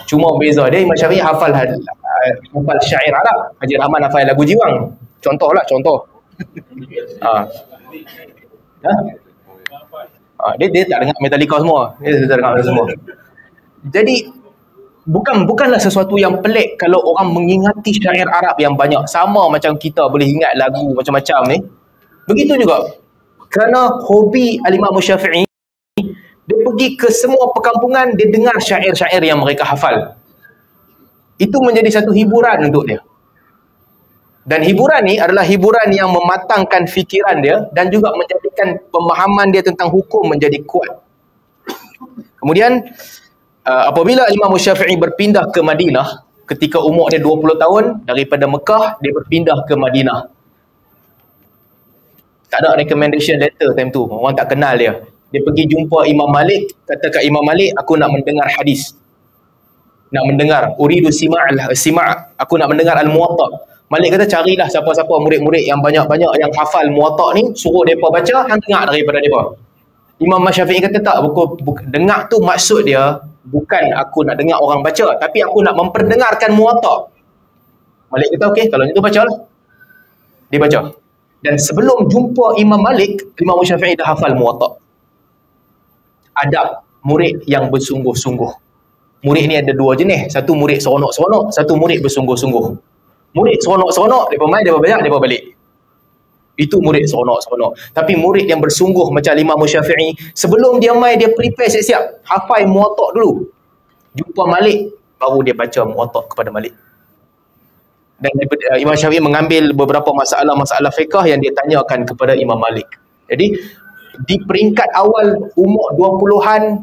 Cuma beza dia, Imam Syafi'i hafal syair Arab, Haji Rahman hafal lagu jiwang. Contoh. Dia tak dengar Metallica semua. Jadi bukanlah sesuatu yang pelik kalau orang mengingati syair Arab yang banyak. Sama macam kita boleh ingat lagu macam-macam ni. Begitu juga. Kerana hobi Al-Imam Syafi'i, dia pergi ke semua perkampungan, dia dengar syair-syair yang mereka hafal. Itu menjadi satu hiburan untuk dia. Dan hiburan ni adalah hiburan yang mematangkan fikiran dia dan juga menjadikan pemahaman dia tentang hukum menjadi kuat. Kemudian apabila Imam Syafi'i berpindah ke Madinah ketika umur dia 20 tahun, daripada Mekah dia berpindah ke Madinah. Tak ada recommendation letter time tu, orang tak kenal dia. Dia pergi jumpa Imam Malik, kata kat Imam Malik, aku nak mendengar hadis. Nak mendengar, uridu sima', aku nak mendengar al-Muwatta. Malik kata carilah siapa-siapa murid-murid yang banyak-banyak yang hafal Muwatta ni, suruh mereka baca, hang dengar daripada mereka. Imam Syafi'i kata tak, dengar tu maksud dia bukan aku nak dengar orang baca, tapi aku nak memperdengarkan Muwatta. Malik kata okey, kalau itu bacalah. Dia baca. Dan sebelum jumpa Imam Malik, Imam Syafi'i dah hafal Muwatta. Adab murid yang bersungguh-sungguh. Murid ni ada dua jenis. Satu murid seronok-seronok, satu murid bersungguh-sungguh. Murid seronok-seronok, dia banyak, dia balik. Itu murid seronok-seronok. Tapi murid yang bersungguh macam Imam Syafi'i, sebelum dia mai, dia prepare siap-siap. Hafal Muwatta dulu. Jumpa Malik, baru dia baca Muwatta kepada Malik. Dan Imam Syafi'i mengambil beberapa masalah-masalah fiqh yang dia tanyakan kepada Imam Malik. Jadi, di peringkat awal umur 20-an,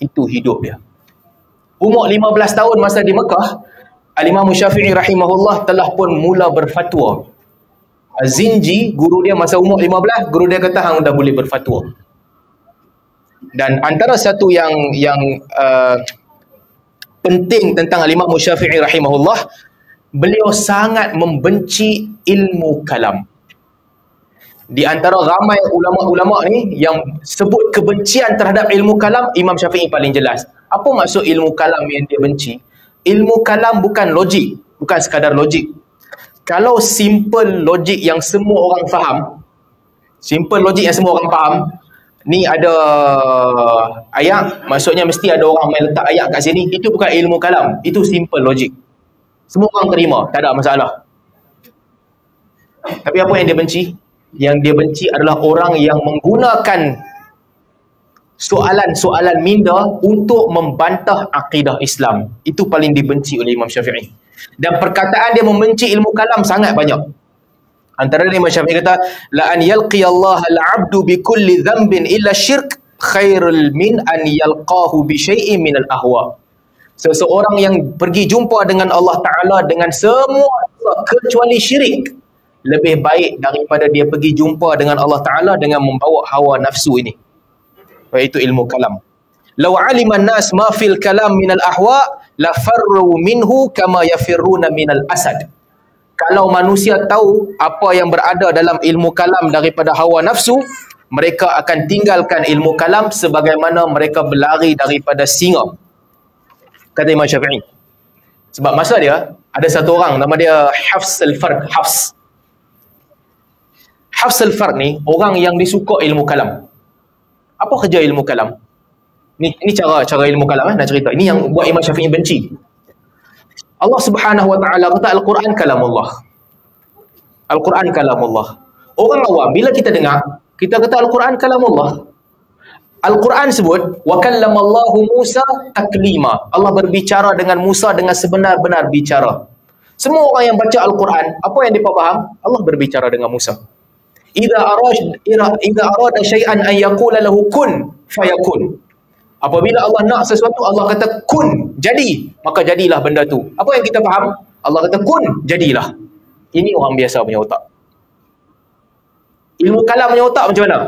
itu hidup dia. Umur 15 tahun masa di Mekah, Al-Imam Syafi'i rahimahullah telah pun mula berfatwa. Az-Zinji, guru dia masa umur 15, guru dia kata hang dah boleh berfatwa. Dan antara satu yang penting tentang Al-Imam Syafi'i rahimahullah, beliau sangat membenci ilmu kalam. Di antara ramai ulama-ulama ni yang sebut kebencian terhadap ilmu kalam, Imam Syafi'i paling jelas. Apa maksud ilmu kalam yang dia benci? Ilmu kalam bukan logik, bukan sekadar logik. Kalau simple logik yang semua orang faham, simple logik yang semua orang faham, ni ada ayat, maksudnya mesti ada orang main letak ayat kat sini, itu bukan ilmu kalam, itu simple logik. Semua orang terima, tak ada masalah. Tapi apa yang dia benci? Yang dia benci adalah orang yang menggunakan soalan-soalan minda untuk membantah akidah Islam. Itu paling dibenci oleh Imam Syafi'i. Dan perkataan dia membenci ilmu kalam sangat banyak. Antara Imam Syafi'i kata, la an yalqi Allah al-'abdu bi kulli dhanbin illa syirk khairul min an yalqahu bi syai'in min al-ahwa. Seseorang yang pergi jumpa dengan Allah Ta'ala dengan semua kecuali syirik, lebih baik daripada dia pergi jumpa dengan Allah Ta'ala dengan membawa hawa nafsu ini. Iaitu ilmu kalam. Law alima an-nas ma fil kalam min al-ahwa la farru minhu kama yafirruna min al-asad. Kalau manusia tahu apa yang berada dalam ilmu kalam daripada hawa nafsu, mereka akan tinggalkan ilmu kalam sebagaimana mereka berlari daripada singa. Kata Imam Syafi'i. Sebab masa dia, ada satu orang nama dia Hafs al-Farq. Hafs al-Farq ni orang yang disuka ilmu kalam. Apa kerja ilmu kalam? Ini cara ilmu kalam nak cerita. Ini yang buat Imam Syafi'i benci. Allah Subhanahu wa taala kata Al-Quran kalamullah. Al-Quran kalamullah. Orang awam bila kita dengar, kita kata Al-Quran kalamullah. Al-Quran sebut wa kallamallahu Musa taklima. Allah berbicara dengan Musa dengan sebenar-benar bicara. Semua orang yang baca Al-Quran, apa yang mereka faham? Allah berbicara dengan Musa. Idza arada syai'an an yaqula lahu kun fayakun. Apabila Allah nak sesuatu, Allah kata kun, jadi, maka jadilah benda tu. Apa yang kita faham? Allah kata kun, jadilah. Ini orang biasa punya otak. Ilmu kalam punya otak macam mana?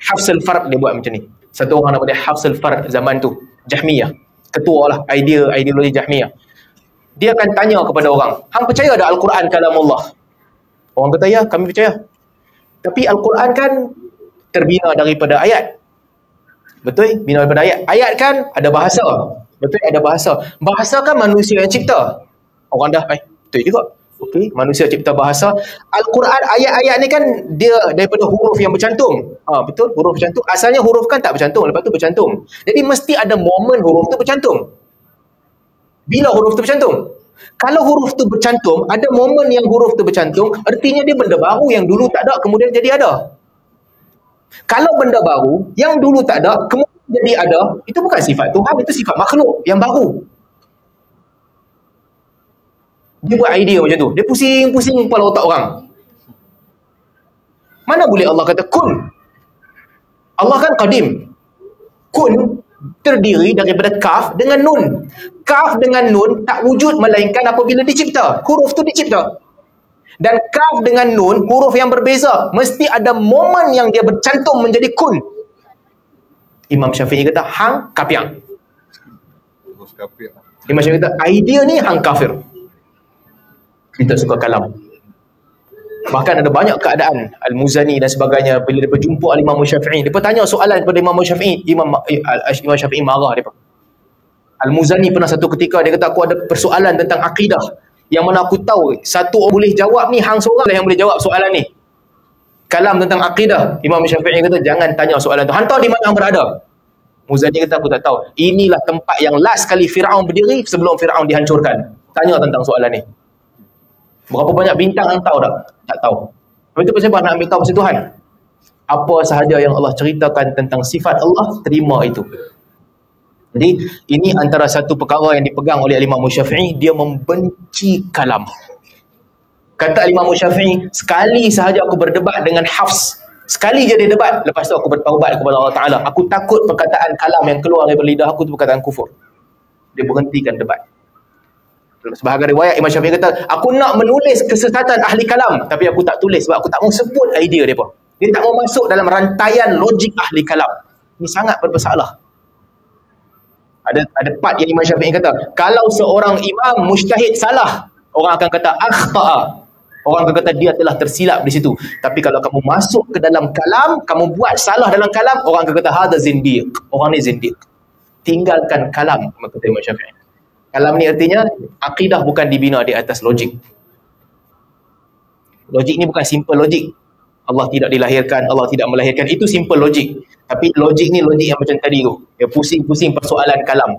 Hafs al-Farq dia buat macam ni. Satu orang nama dia Hafs al-Farq zaman tu, Jahmiyah. Ketua lah ideologi Jahmiyah. Dia akan tanya kepada orang, hang percaya tak Al-Quran kalamullah? Orang kata ya, kami percaya. Tapi Al-Quran kan terbina daripada ayat. Betul? Bina daripada ayat. Ayat kan ada bahasa. Betul? Ada bahasa. Bahasa kan manusia yang cipta. Orang dah, betul juga. Okey, manusia cipta bahasa. Al-Quran, ayat-ayat ni kan dia daripada huruf yang bercantum. Betul? Huruf bercantum. Asalnya huruf kan tak bercantum. Lepas tu bercantum. Jadi mesti ada momen huruf tu bercantum. Bila huruf tu bercantum? Kalau huruf tu bercantum, ada momen yang huruf tu bercantum, artinya dia benda baru yang dulu tak ada, kemudian jadi ada. Kalau benda baru, yang dulu tak ada, kemudian jadi ada, itu bukan sifat Tuhan, itu sifat makhluk yang baru. Dia buat idea macam tu. Dia pusing-pusing kepala otak orang. Mana boleh Allah kata kun? Allah kan qadim. Kun terdiri daripada kaf dengan nun. Kaf dengan nun tak wujud melainkan apabila dicipta. Huruf tu dicipta. Dan kaf dengan nun, huruf yang berbeza. Mesti ada momen yang dia bercantum menjadi kun. Imam Syafi'i kata, hang kapiang. Imam Syafi'i kata, idea ni hang kafir. Kita suka kalam. Bahkan ada banyak keadaan Al-Muzani dan sebagainya, bila dia berjumpa Imam Syafi'i, dia tanya soalan kepada Imam Syafi'i. Imam Syafi'i marah dia. Al-Muzani pernah satu ketika dia kata, aku ada persoalan tentang akidah yang mana aku tahu satu orang boleh jawab ni, hang seorang lah yang boleh jawab soalan ni. Kalam tentang akidah. Imam Syafi'i kata, jangan tanya soalan tu. Hang tahu di mana hang berada? Muzani kata, aku tak tahu. Inilah tempat yang last kali Fir'aun berdiri sebelum Fir'aun dihancurkan. Tanya tentang soalan ni. Berapa banyak bintang hang tahu tak? Tak tahu. Lepas itu pasal apa nak ambil tahu pasal Tuhan? Apa sahaja yang Allah ceritakan tentang sifat Allah, terima itu. Jadi, ini antara satu perkara yang dipegang oleh Imam Syafi'i, dia membenci kalam. Kata Imam Syafi'i, sekali sahaja aku berdebat dengan Hafs. Sekali je dia debat, lepas tu aku bertaubat kepada Allah Ta'ala. Aku takut perkataan kalam yang keluar daripada lidah aku tu perkataan kufur. Dia berhentikan debat. Sebahagian riwayat Imam Syafi'i kata, aku nak menulis kesesatan ahli kalam, tapi aku tak tulis sebab aku tak mau sebut idea dia pun. Dia tak mau masuk dalam rantaian logik ahli kalam. Ini sangat bermasalah. Ada part yang Imam Syafi'i kata, kalau seorang imam mujtahid salah, orang akan kata akhta'a. Orang akan kata dia telah tersilap di situ. Tapi kalau kamu masuk ke dalam kalam, kamu buat salah dalam kalam, orang akan kata hadza zindiq. Orang ni zindiq. Tinggalkan kalam, kata Imam Syafi'i. Kalam ni artinya akidah bukan dibina di atas logik. Logik ni bukan simple logik. Allah tidak dilahirkan, Allah tidak melahirkan. Itu simple logik. Tapi logik ni logik yang macam tadi tu. Dia pusing-pusing persoalan kalam.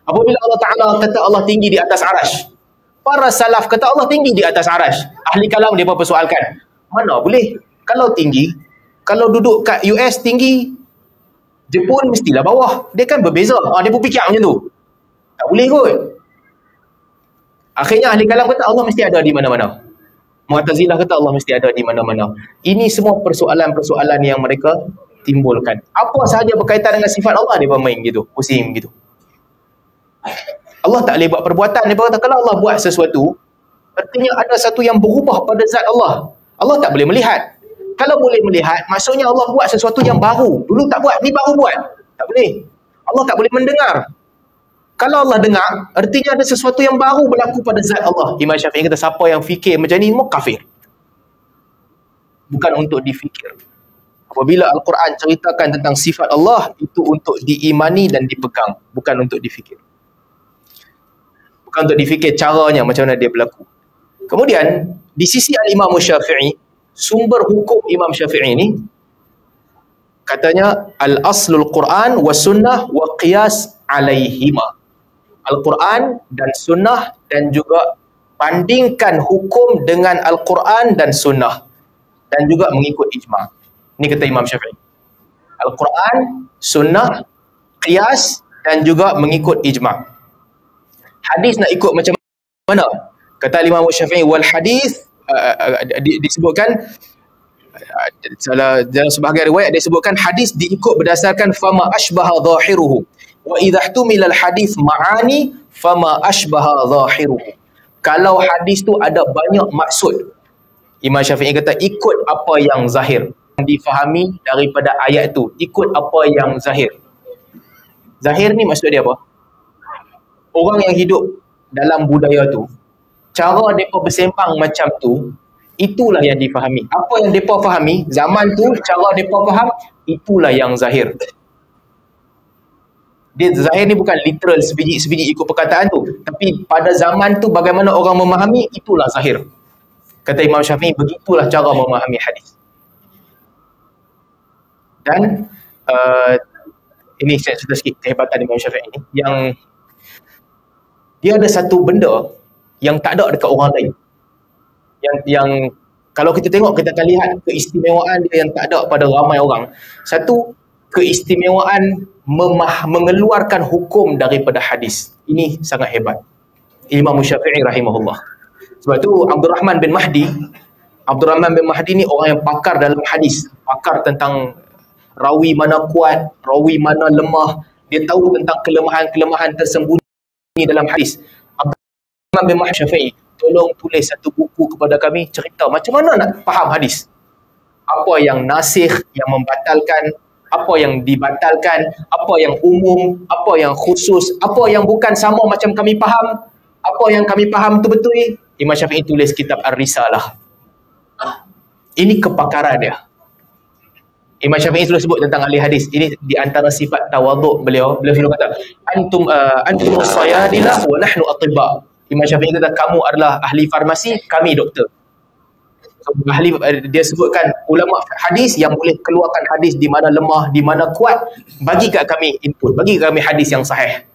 Apabila Allah Ta'ala kata Allah tinggi di atas arash, para salaf kata Allah tinggi di atas arash. Ahli kalam dia persoalkan, mana boleh? Kalau tinggi, kalau duduk kat US tinggi, Jepun mestilah bawah. Dia kan berbeza. Dia pun fikir macam tu. Tak boleh kot. Akhirnya ahli kalam kata Allah mesti ada di mana-mana. Mu'tazilah kata Allah mesti ada di mana-mana. Ini semua persoalan-persoalan yang mereka timbulkan. Apa sahaja berkaitan dengan sifat Allah, dia bermain gitu, pusing gitu. Allah tak boleh buat perbuatan. Dia kata kalau Allah buat sesuatu, artinya ada satu yang berubah pada zat Allah. Allah tak boleh melihat. Kalau boleh melihat, maksudnya Allah buat sesuatu yang baru. Dulu tak buat, ni baru buat. Tak boleh. Allah tak boleh mendengar. Kalau Allah dengar, artinya ada sesuatu yang baru berlaku pada zat Allah. Imam Syafi'i kata, siapa yang fikir macam ni, mau kafir. Bukan untuk difikir. Apabila Al-Quran ceritakan tentang sifat Allah, itu untuk diimani dan dipegang. Bukan untuk difikir. Bukan untuk difikir caranya, macam mana dia berlaku. Kemudian, di sisi Al-Imam Syafi'i, sumber hukum Imam Syafi'i ni, katanya, Al-Aslul Quran wa Sunnah wa Qiyas alaihima. Al-Quran dan Sunnah, dan juga bandingkan hukum dengan Al-Quran dan Sunnah, dan juga mengikut ijma'. Ini kata Imam Syafi'i. Al-Quran, Sunnah, Qiyas, dan juga mengikut ijma'. Hadis nak ikut macam mana? Kata Imam Syafi'i, wal hadis, disebutkan, dalam sebahagian riwayat disebutkan hadis diikut berdasarkan fama ashbaha zahiruhu. Wa idza ihtumila al-hadis ma'ani fama ashbaha zahiruhu. Kalau hadis tu ada banyak maksud, Imam Syafi'i kata ikut apa yang zahir, difahami daripada ayat tu, ikut apa yang zahir. Zahir ni maksud dia apa? Orang yang hidup dalam budaya tu, cara mereka bersembang macam tu, itulah yang difahami. Apa yang mereka fahami, zaman tu, cara mereka faham, itulah yang zahir. Dia zahir ni bukan literal sebiji-sebiji ikut perkataan tu, tapi pada zaman tu bagaimana orang memahami, itulah zahir. Kata Imam Syafi'i, begitulah cara memahami hadis. Dan ini saya cerita sikit kehebatan Imam Syafi'i ni, yang dia ada satu benda yang tak ada dekat orang lain. Yang kalau kita tengok, kita akan lihat keistimewaan dia yang tak ada pada ramai orang. Satu, keistimewaan mengeluarkan hukum daripada hadis. Ini sangat hebat. Imam Syafi'i rahimahullah. Sebab tu Abdul Rahman bin Mahdi ni orang yang pakar dalam hadis, pakar tentang rawi mana kuat, rawi mana lemah. Dia tahu tentang kelemahan-kelemahan tersembunyi dalam hadis. Abdul Rahman bin Mahdi Syafi'i, tolong tulis satu buku kepada kami, cerita macam mana nak faham hadis. Apa yang nasikh, yang membatalkan, apa yang dibatalkan, apa yang umum, apa yang khusus, apa yang bukan sama macam kami faham, apa yang kami faham tu betul. Imam Syafi'i tulis kitab Ar-Risalah. Ini kepakaran dia. Imam Syafi'i sudah sebut tentang ahli hadis. Ini di antara sifat tawaduk beliau. Beliau selalu kata, antum sayadilah wa nahnu atibba. Imam Syafi'i kata, kamu adalah ahli farmasi, kami doktor. So, dia sebutkan ulama hadis yang boleh keluarkan hadis di mana lemah, di mana kuat, bagi kat kami input, bagi kat kami hadis yang sahih.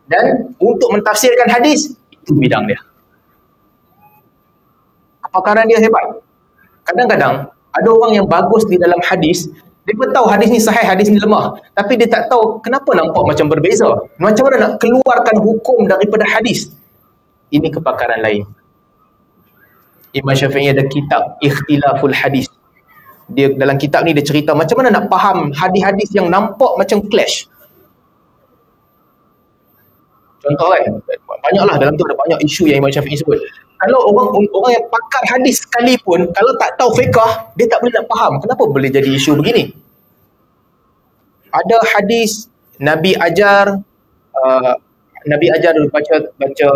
Dan untuk mentafsirkan hadis, itu bidang dia. Kepakaran dia hebat. Kadang-kadang ada orang yang bagus di dalam hadis, dia pun tahu hadis ni sahih, hadis ni lemah, tapi dia tak tahu kenapa nampak macam berbeza. Macam mana nak keluarkan hukum daripada hadis. Ini kepakaran lain. Imam Syafi'i ada kitab Ikhtilaful Hadis. Dia dalam kitab ni dia cerita macam mana nak faham hadis-hadis yang nampak macam clash. Contoh kan, banyaklah dalam tu ada banyak isu yang Imam Syafi'i sebut. Kalau orang yang pakar hadis sekalipun, kalau tak tahu fiqh, dia tak boleh nak faham kenapa boleh jadi isu begini. Ada hadis Nabi ajar baca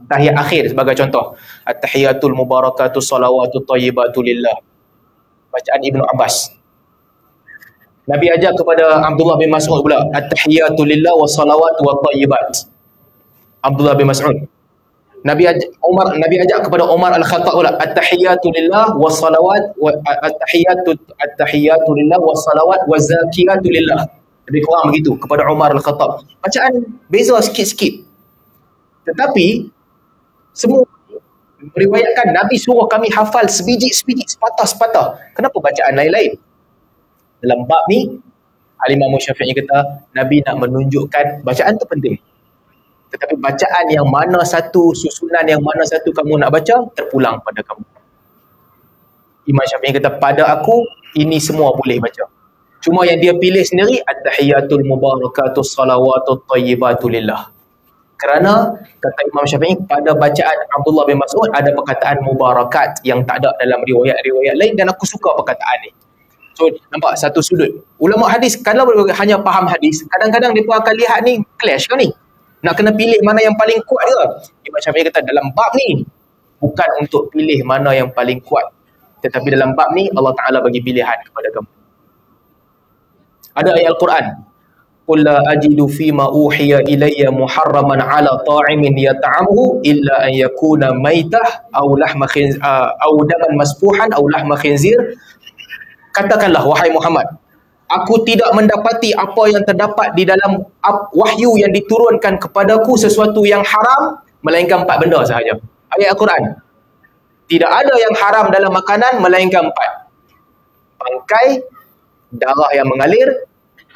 tahiyat akhir sebagai contoh. At-tahiyatul mubarakatuh salawatut thayyibatu lillah. Bacaan Ibnu Abbas. Nabi ajar kepada Abdullah bin Mas'ud pula, at-tahiyatu lillah wa salawatu wa thayyibat. Abdullah bin Mas'ud. Nabi ajak kepada Umar Al-Khattab pula, at-tahiyatu lillah wa salawat wa at-tahiyatu lillah wa salawat wa zakiyatu lillah. Lebih kurang begitu kepada Umar Al-Khattab. Bacaan beza sikit-sikit. Tetapi semua meriwayatkan Nabi suruh kami hafal sebiji-sebiji, sepatah-sepatah. Kenapa bacaan lain-lain? Dalam bab ni Al-Imam Syafi'i kata Nabi nak menunjukkan bacaan tu penting. Tetapi bacaan yang mana satu, susunan yang mana satu kamu nak baca, terpulang pada kamu. Imam Syafi'i kata, pada aku, ini semua boleh baca. Cuma yang dia pilih sendiri, at-tahiyatul mubarakatuh salawatut thayyibatu lillah. Kerana, kata Imam Syafi'i, pada bacaan Abdullah bin Mas'ud, ada perkataan mubarakat yang tak ada dalam riwayat-riwayat lain, dan aku suka perkataan ni. So, nampak satu sudut. Ulama hadis, kalau hanya faham hadis, kadang-kadang mereka akan lihat ni, clash kan ni? Nak kena pilih mana yang paling kuat ke? Imam Syafi'i kata dalam bab ni bukan untuk pilih mana yang paling kuat, tetapi dalam bab ni Allah Ta'ala bagi pilihan kepada kamu. Ada ayat Al-Quran, qul la ajidu fima uhiya ilayya muharraman ala ta'imin yata'amuhu illa an yakuna maitah aw lahma khinzir aw daman masfuhan aw lahma khinzir. Katakanlah wahai Muhammad, aku tidak mendapati apa yang terdapat di dalam wahyu yang diturunkan kepadaku sesuatu yang haram, melainkan 4 benda sahaja. Ayat Al-Quran. Tidak ada yang haram dalam makanan, melainkan 4. Bangkai, darah yang mengalir,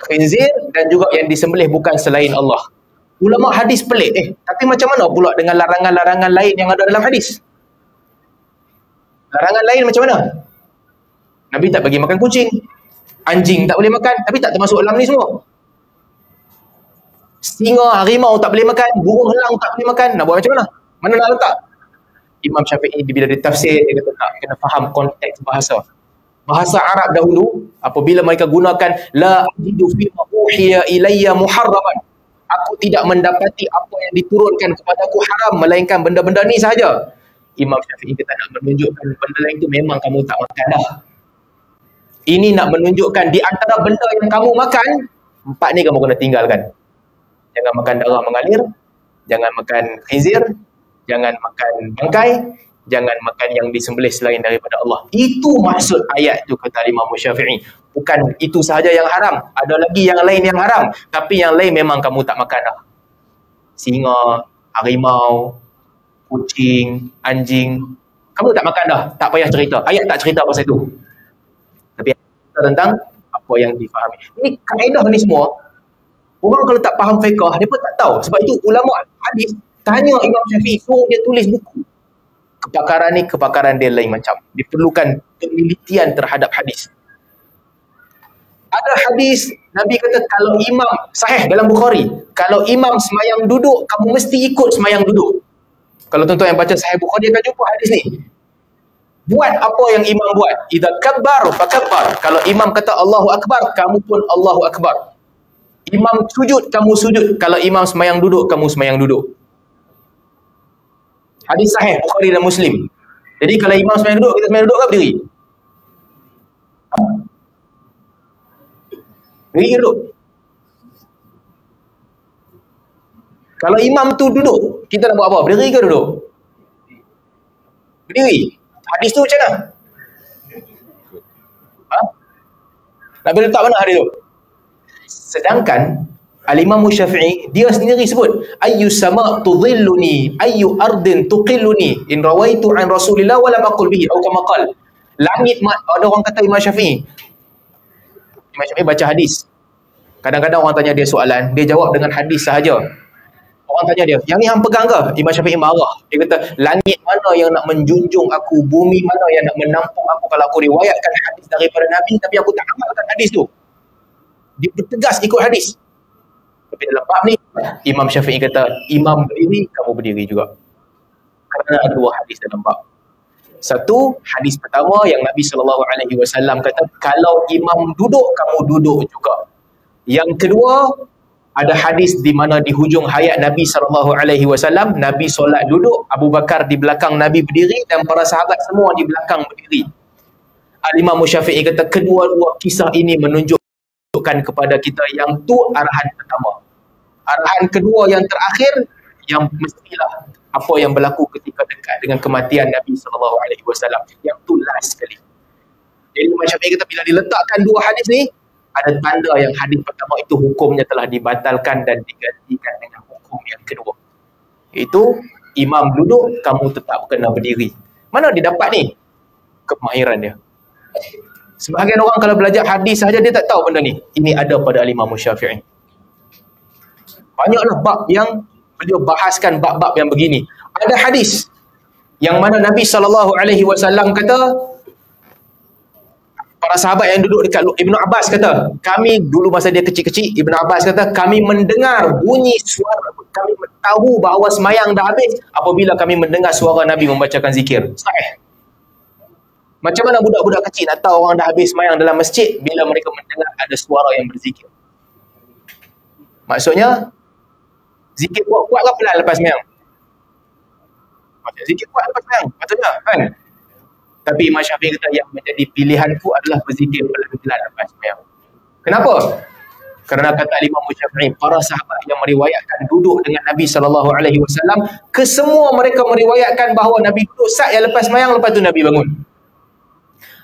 khinzir, dan juga yang disembelih bukan selain Allah. Ulama hadis pelik. Tapi macam mana pula dengan larangan-larangan lain yang ada dalam hadis? Larangan lain macam mana? Nabi tak bagi makan kucing. Anjing tak boleh makan, tapi tak termasuk dalam ni semua. Singa, harimau tak boleh makan, burung helang tak boleh makan. Nak buat macam mana? Mana nak letak? Imam Syafi'i bila dia tafsir, dia kata tak, kena faham konteks bahasa. Bahasa Arab dahulu, apabila mereka gunakan la ajidu fi ma uhiya ilayya muharraman, aku tidak mendapati apa yang diturunkan kepadaku haram, melainkan benda-benda ni sahaja. Imam Syafi'i kata nak menunjukkan benda lain tu memang kamu tak makan dah. Ini nak menunjukkan di antara benda yang kamu makan, 4 ni kamu kena tinggalkan. Jangan makan darah mengalir, jangan makan khinzir, jangan makan bangkai, jangan makan yang disembelih selain daripada Allah. Itu maksud ayat tu, kata Imam Syafi'i. Bukan itu sahaja yang haram, ada lagi yang lain yang haram, tapi yang lain memang kamu tak makan dah. Singa, harimau, kucing, anjing, kamu tak makan dah, tak payah cerita. Ayat tak cerita pasal itu. Tapi tentang apa yang difahami. Ini kaedah ni semua, orang kalau tak faham fiqh, dia pun tak tahu. Sebab itu ulama hadis tanya Imam Syafi'i, suruh dia tulis buku. Kepakaran ni kepakaran dia lain macam. Diperlukan penelitian terhadap hadis. Ada hadis Nabi kata kalau imam sahih dalam Bukhari, kalau imam semayang duduk, kamu mesti ikut semayang duduk. Kalau tuan-tuan yang baca Sahih Bukhari akan jumpa hadis ni. Buat apa yang imam buat. Idza kabbar fakabbar. Kalau imam kata Allahu Akbar, kamu pun Allahu Akbar. Imam sujud, kamu sujud. Kalau imam semayang duduk, kamu semayang duduk. Hadis sahih Bukhari dan Muslim. Jadi kalau imam semayang duduk, kita semayang duduk ke berdiri? Berdiri ke duduk? Kalau imam tu duduk, kita nak buat apa? Berdiri ke duduk? Berdiri. Hadis tu macam mana? Nak boleh letak mana hadis tu? Sedangkan Al-Imam Syafi'i dia sendiri sebut ayyu sama' tudhilluni ayyu ardin tuqilluni in rawaitu an Rasulillah wa lam aqul bihi atau kama qala. Langit, ada orang kata Imam Syafi'i baca hadis. Kadang-kadang orang tanya dia soalan, dia jawab dengan hadis sahaja. Orang tanya dia, yang ni hang pegang ke? Imam Syafi'i marah. Dia kata, langit mana yang nak menjunjung aku, bumi mana yang nak menampung aku kalau aku riwayatkan hadis daripada Nabi tapi aku tak amalkan hadis tu. Dia bertegas ikut hadis. Tapi dalam bab ni, Imam Syafi'i kata, imam berdiri, kamu berdiri juga. Kerana ada dua hadis dalam bab. Satu, hadis pertama yang Nabi SAW kata, kalau imam duduk, kamu duduk juga. Yang kedua, ada hadis di mana di hujung hayat Nabi SAW, Nabi solat duduk, Abu Bakar di belakang Nabi berdiri dan para sahabat semua di belakang berdiri. Al-Imam Syafi'i kata, kedua-dua kisah ini menunjukkan kepada kita yang tu arahan pertama. Arahan kedua yang terakhir, yang mestilah apa yang berlaku ketika dekat dengan kematian Nabi SAW. Yang tu last sekali. Jadi Imam Syafi'i kata bila diletakkan dua hadis ni, ada tanda yang hadis pertama itu hukumnya telah dibatalkan dan digantikan dengan hukum yang kedua. Itu imam duduk, kamu tetap kena berdiri. Mana dia dapat ni? Kemahiran dia. Sebahagian orang kalau belajar hadis saja dia tak tahu benda ni. Ini ada pada Al-Imam Syafi'i. Banyaklah bab yang beliau bahaskan, bab-bab yang begini. Ada hadis yang mana Nabi SAW kata, para sahabat yang duduk dekat Ibnu Abbas kata, kami dulu masa dia kecil-kecil, Ibnu Abbas kata, kami mendengar bunyi suara, kami tahu bahawa semayang dah habis apabila kami mendengar suara Nabi membacakan zikir. Sahih. Macam mana budak-budak kecil nak tahu orang dah habis semayang dalam masjid bila mereka mendengar ada suara yang berzikir? Maksudnya, zikir kuat-kuat ke pelan lepas semayang? Zikir kuat lepas semayang, patutnya kan? Tapi Imam Syafi'i kata yang menjadi pilihanku adalah berzikir pelan-pelan lepas semayang. Kenapa? Kerana kata Imam Syafi'i, para sahabat yang meriwayatkan duduk dengan Nabi SAW, kesemua mereka meriwayatkan bahawa Nabi duduk saat yang lepas semayang, lepas tu Nabi bangun.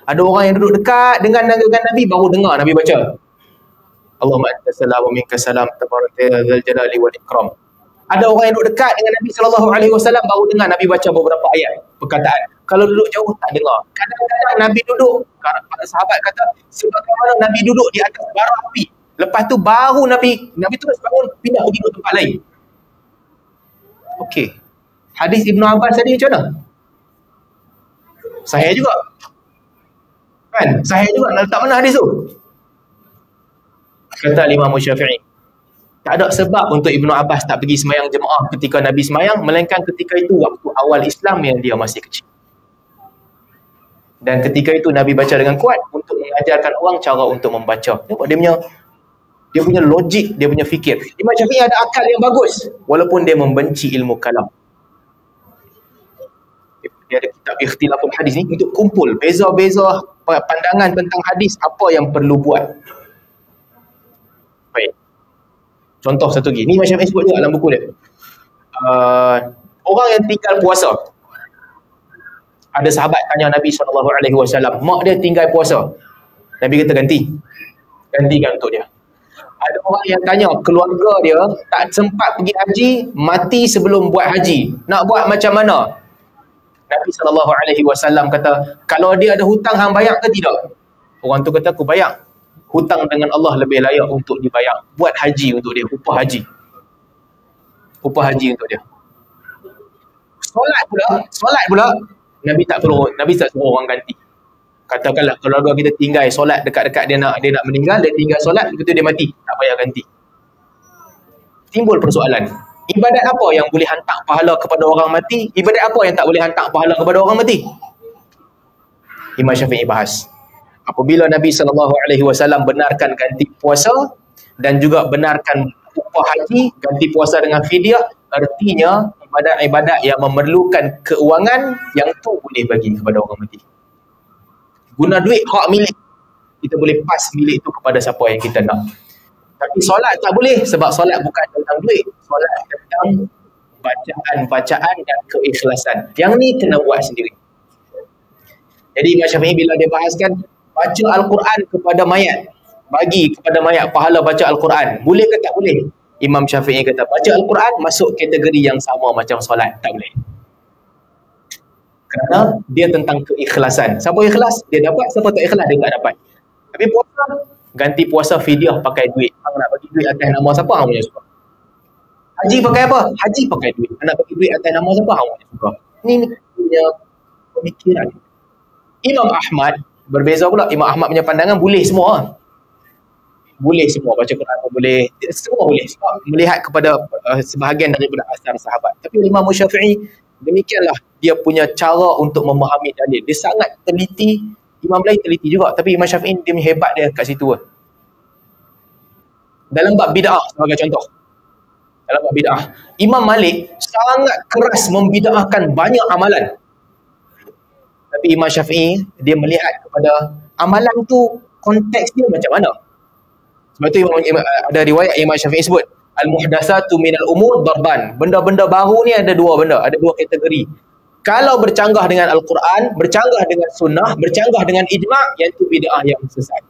Ada orang yang duduk dekat dengan Nabi, baru dengar Nabi baca. Allahumma anta salam wa minka salam tabarakta dzal jalali wal ikram. Ada orang yang duduk dekat dengan Nabi SAW, baru dengar Nabi baca beberapa ayat perkataan. Kalau duduk jauh tak dengar. Kadang-kadang Nabi duduk, para sahabat kata, sebagaimana Nabi duduk di atas bara api. Lepas tu baru Nabi terus bangun, pindah pergi ke tempat lain. Okey. Hadis Ibnu Abbas tadi macam mana? Sahih juga. Kan? Sahih juga. Nak letak mana hadis tu? Kata Imam Syafi'i, tak ada sebab untuk Ibnu Abbas tak pergi semayang jemaah ketika Nabi semayang, melainkan ketika itu waktu awal Islam yang dia masih kecil. Dan ketika itu Nabi baca dengan kuat untuk mengajarkan orang cara untuk membaca. Dia punya logik, dia punya fikir. Imam Syafi'i ada akal yang bagus walaupun dia membenci ilmu kalam. Dia ada kitab Ikhtilaful Hadis ni untuk kumpul beza-beza pandangan tentang hadis, apa yang perlu buat. Baik. Contoh satu lagi. Ni Imam Syafi'i sebut juga dalam buku dia. Orang yang tinggal puasa. Ada sahabat tanya Nabi SAW, mak dia tinggal puasa. Nabi kata gantikan untuk dia. Ada orang yang tanya keluarga dia tak sempat pergi haji, mati sebelum buat haji. Nak buat macam mana? Nabi SAW kata, kalau dia ada hutang, hang bayar ke tidak? Orang tu kata, aku bayar. Hutang dengan Allah lebih layak untuk dibayar. Buat haji untuk dia, upah haji. Upah haji untuk dia. Solat pula Nabi tak suruh orang ganti. Katakanlah keluarga kita tinggal solat dekat-dekat dia nak meninggal, dia tinggal solat, begitu dia mati, tak payah ganti. Timbul persoalan, ibadat apa yang boleh hantar pahala kepada orang mati, ibadat apa yang tak boleh hantar pahala kepada orang mati? Imam Syafi'i bahas. Apabila Nabi SAW benarkan ganti puasa dan juga benarkan upah haji, ganti puasa dengan fidyah, artinya ibadat-ibadat yang memerlukan keuangan, yang tu boleh bagi kepada orang mati. Guna duit hak milik, kita boleh pas milik itu kepada siapa yang kita nak. Tapi solat tak boleh, sebab solat bukan tentang duit, solat tentang bacaan dan keikhlasan. Yang ni kena buat sendiri. Jadi Imam Syafi'i bila dia bahaskan baca Al-Quran kepada mayat, bagi kepada mayat pahala baca Al-Quran, boleh ke tak boleh? Imam Syafi'i kata baca Al-Quran masuk kategori yang sama macam solat, tak boleh. Kerana dia tentang keikhlasan. Siapa ikhlas, dia dapat. Siapa tak ikhlas, dia tak dapat. Tapi puasa, ganti puasa fidyah pakai duit. Hang nak bagi duit atas nama siapa, hang punya suka. Haji pakai apa? Haji pakai duit. Hang nak bagi duit atas nama siapa, hang punya suka. Ini punya pemikiran. Imam Ahmad berbeza pula. Imam Ahmad punya pandangan boleh semua. Boleh semua baca Quran, boleh, semua boleh. Sebab melihat kepada sebahagian daripada asar sahabat. Tapi Imam Syafi'i, demikianlah dia punya cara untuk memahami dalil. Dia sangat teliti. Imam lain teliti juga, tapi Imam Syafi'i dia hebat dia kat situ. Dalam bab bid'ah sebagai contoh. Dalam bab bid'ah, Imam Malik sangat keras membid'ahkan banyak amalan. Tapi Imam Syafi'i dia melihat kepada amalan tu konteks dia macam mana. Sebab tu ada riwayat Imam Syafi'i sebut al-muhdatsatu minal umur darban. Benda-benda baru ni ada dua benda, ada dua kategori. Kalau bercanggah dengan Al-Quran, bercanggah dengan sunnah, bercanggah dengan ijma', yang tu bid'ah yang sesat.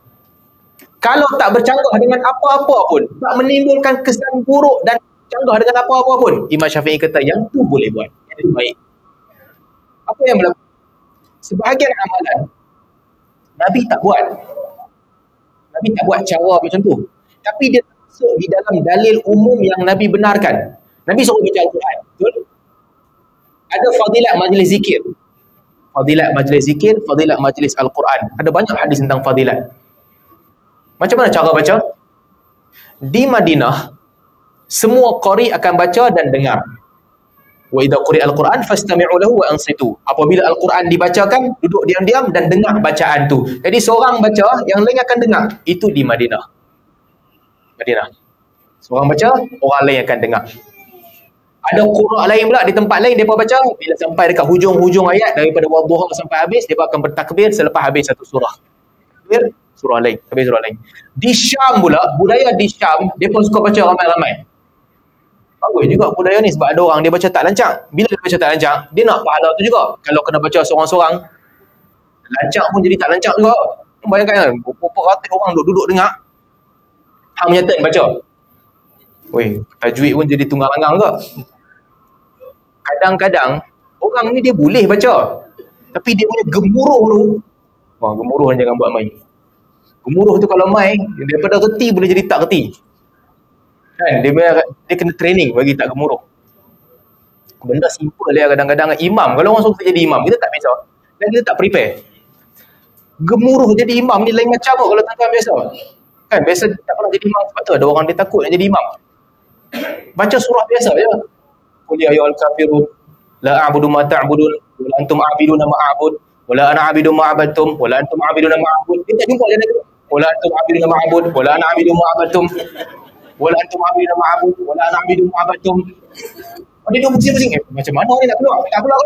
Kalau tak bercanggah dengan apa-apa pun, tak menimbulkan kesan buruk dan bercanggah dengan apa-apa pun, Imam Syafi'i kata yang tu boleh buat, yang itu baik. Apa yang berlaku? Sebahagian amalan Nabi tak buat. Nabi tak buat cara macam tu. Tapi dia masuk di dalam dalil umum yang Nabi benarkan. Nabi suruh baca Al-Quran. Betul? Ada fadilat majlis zikir. Fadilat majlis zikir, fadilat majlis Al-Quran. Ada banyak hadis tentang fadilat. Macam mana cara baca? Di Madinah, semua qari akan baca dan dengar. Wa idza quri'a al-Quran fastami'u lahu wa ansitu. Apabila Al-Quran dibacakan, duduk diam-diam dan dengar bacaan tu. Jadi seorang baca, yang lain akan dengar. Itu di Madinah. Madinah. Seorang baca, orang lain akan dengar. Ada qura' lain pula di tempat lain, mereka baca bila sampai dekat hujung-hujung ayat daripada wadduha sampai habis, mereka akan bertakbir selepas habis satu surah. Takbir surah lain, habis surah lain. Di Syam pula, budaya di Syam, mereka suka baca ramai-ramai. Bagus juga budaya ni, sebab ada orang dia baca tak lancak. Bila dia baca tak lancak, dia nak pahala tu juga. Kalau kena baca seorang-seorang, lancak pun jadi tak lancak juga. Bayangkan kan, berapa ratus orang duduk dengar, hang punya turn baca. Weh, tajwid pun jadi tunggang langgang juga. Kadang-kadang orang ni dia boleh baca, tapi dia punya gemuruh tu, wah, gemuruh jangan buat main. Gemuruh tu kalau main, daripada reti boleh jadi tak reti. Kan, dia kena training bagi tak gemuruh. Benda simple dia kadang-kadang. Imam, kalau orang suruh kita jadi imam, kita tak biasa dan kita tak prepare. Gemuruh jadi imam ni lain macam kalau tuan-tuan biasa. Kan, biasa tak pernah jadi imam, sebab tu ada orang dia takut nak jadi imam. Baca surah biasa je. Qul ya ayyuhal kafirun la a'budu ma ta'budun wa la antum a'biduna ma a'bud wa la ana a'budu ma 'abadtum wa la antum a'biduna ma a'bud. Kita jumpa je lagi. Wa la antum a'biduna ma a'bud wa la ana a'budu ma 'abadtum wa la antum a'biduna ma a'bud wa la ana a'budu ma 'abadtum. Dia duduk pusing-pusing. Macam mana ni nak keluar? Tak keluar.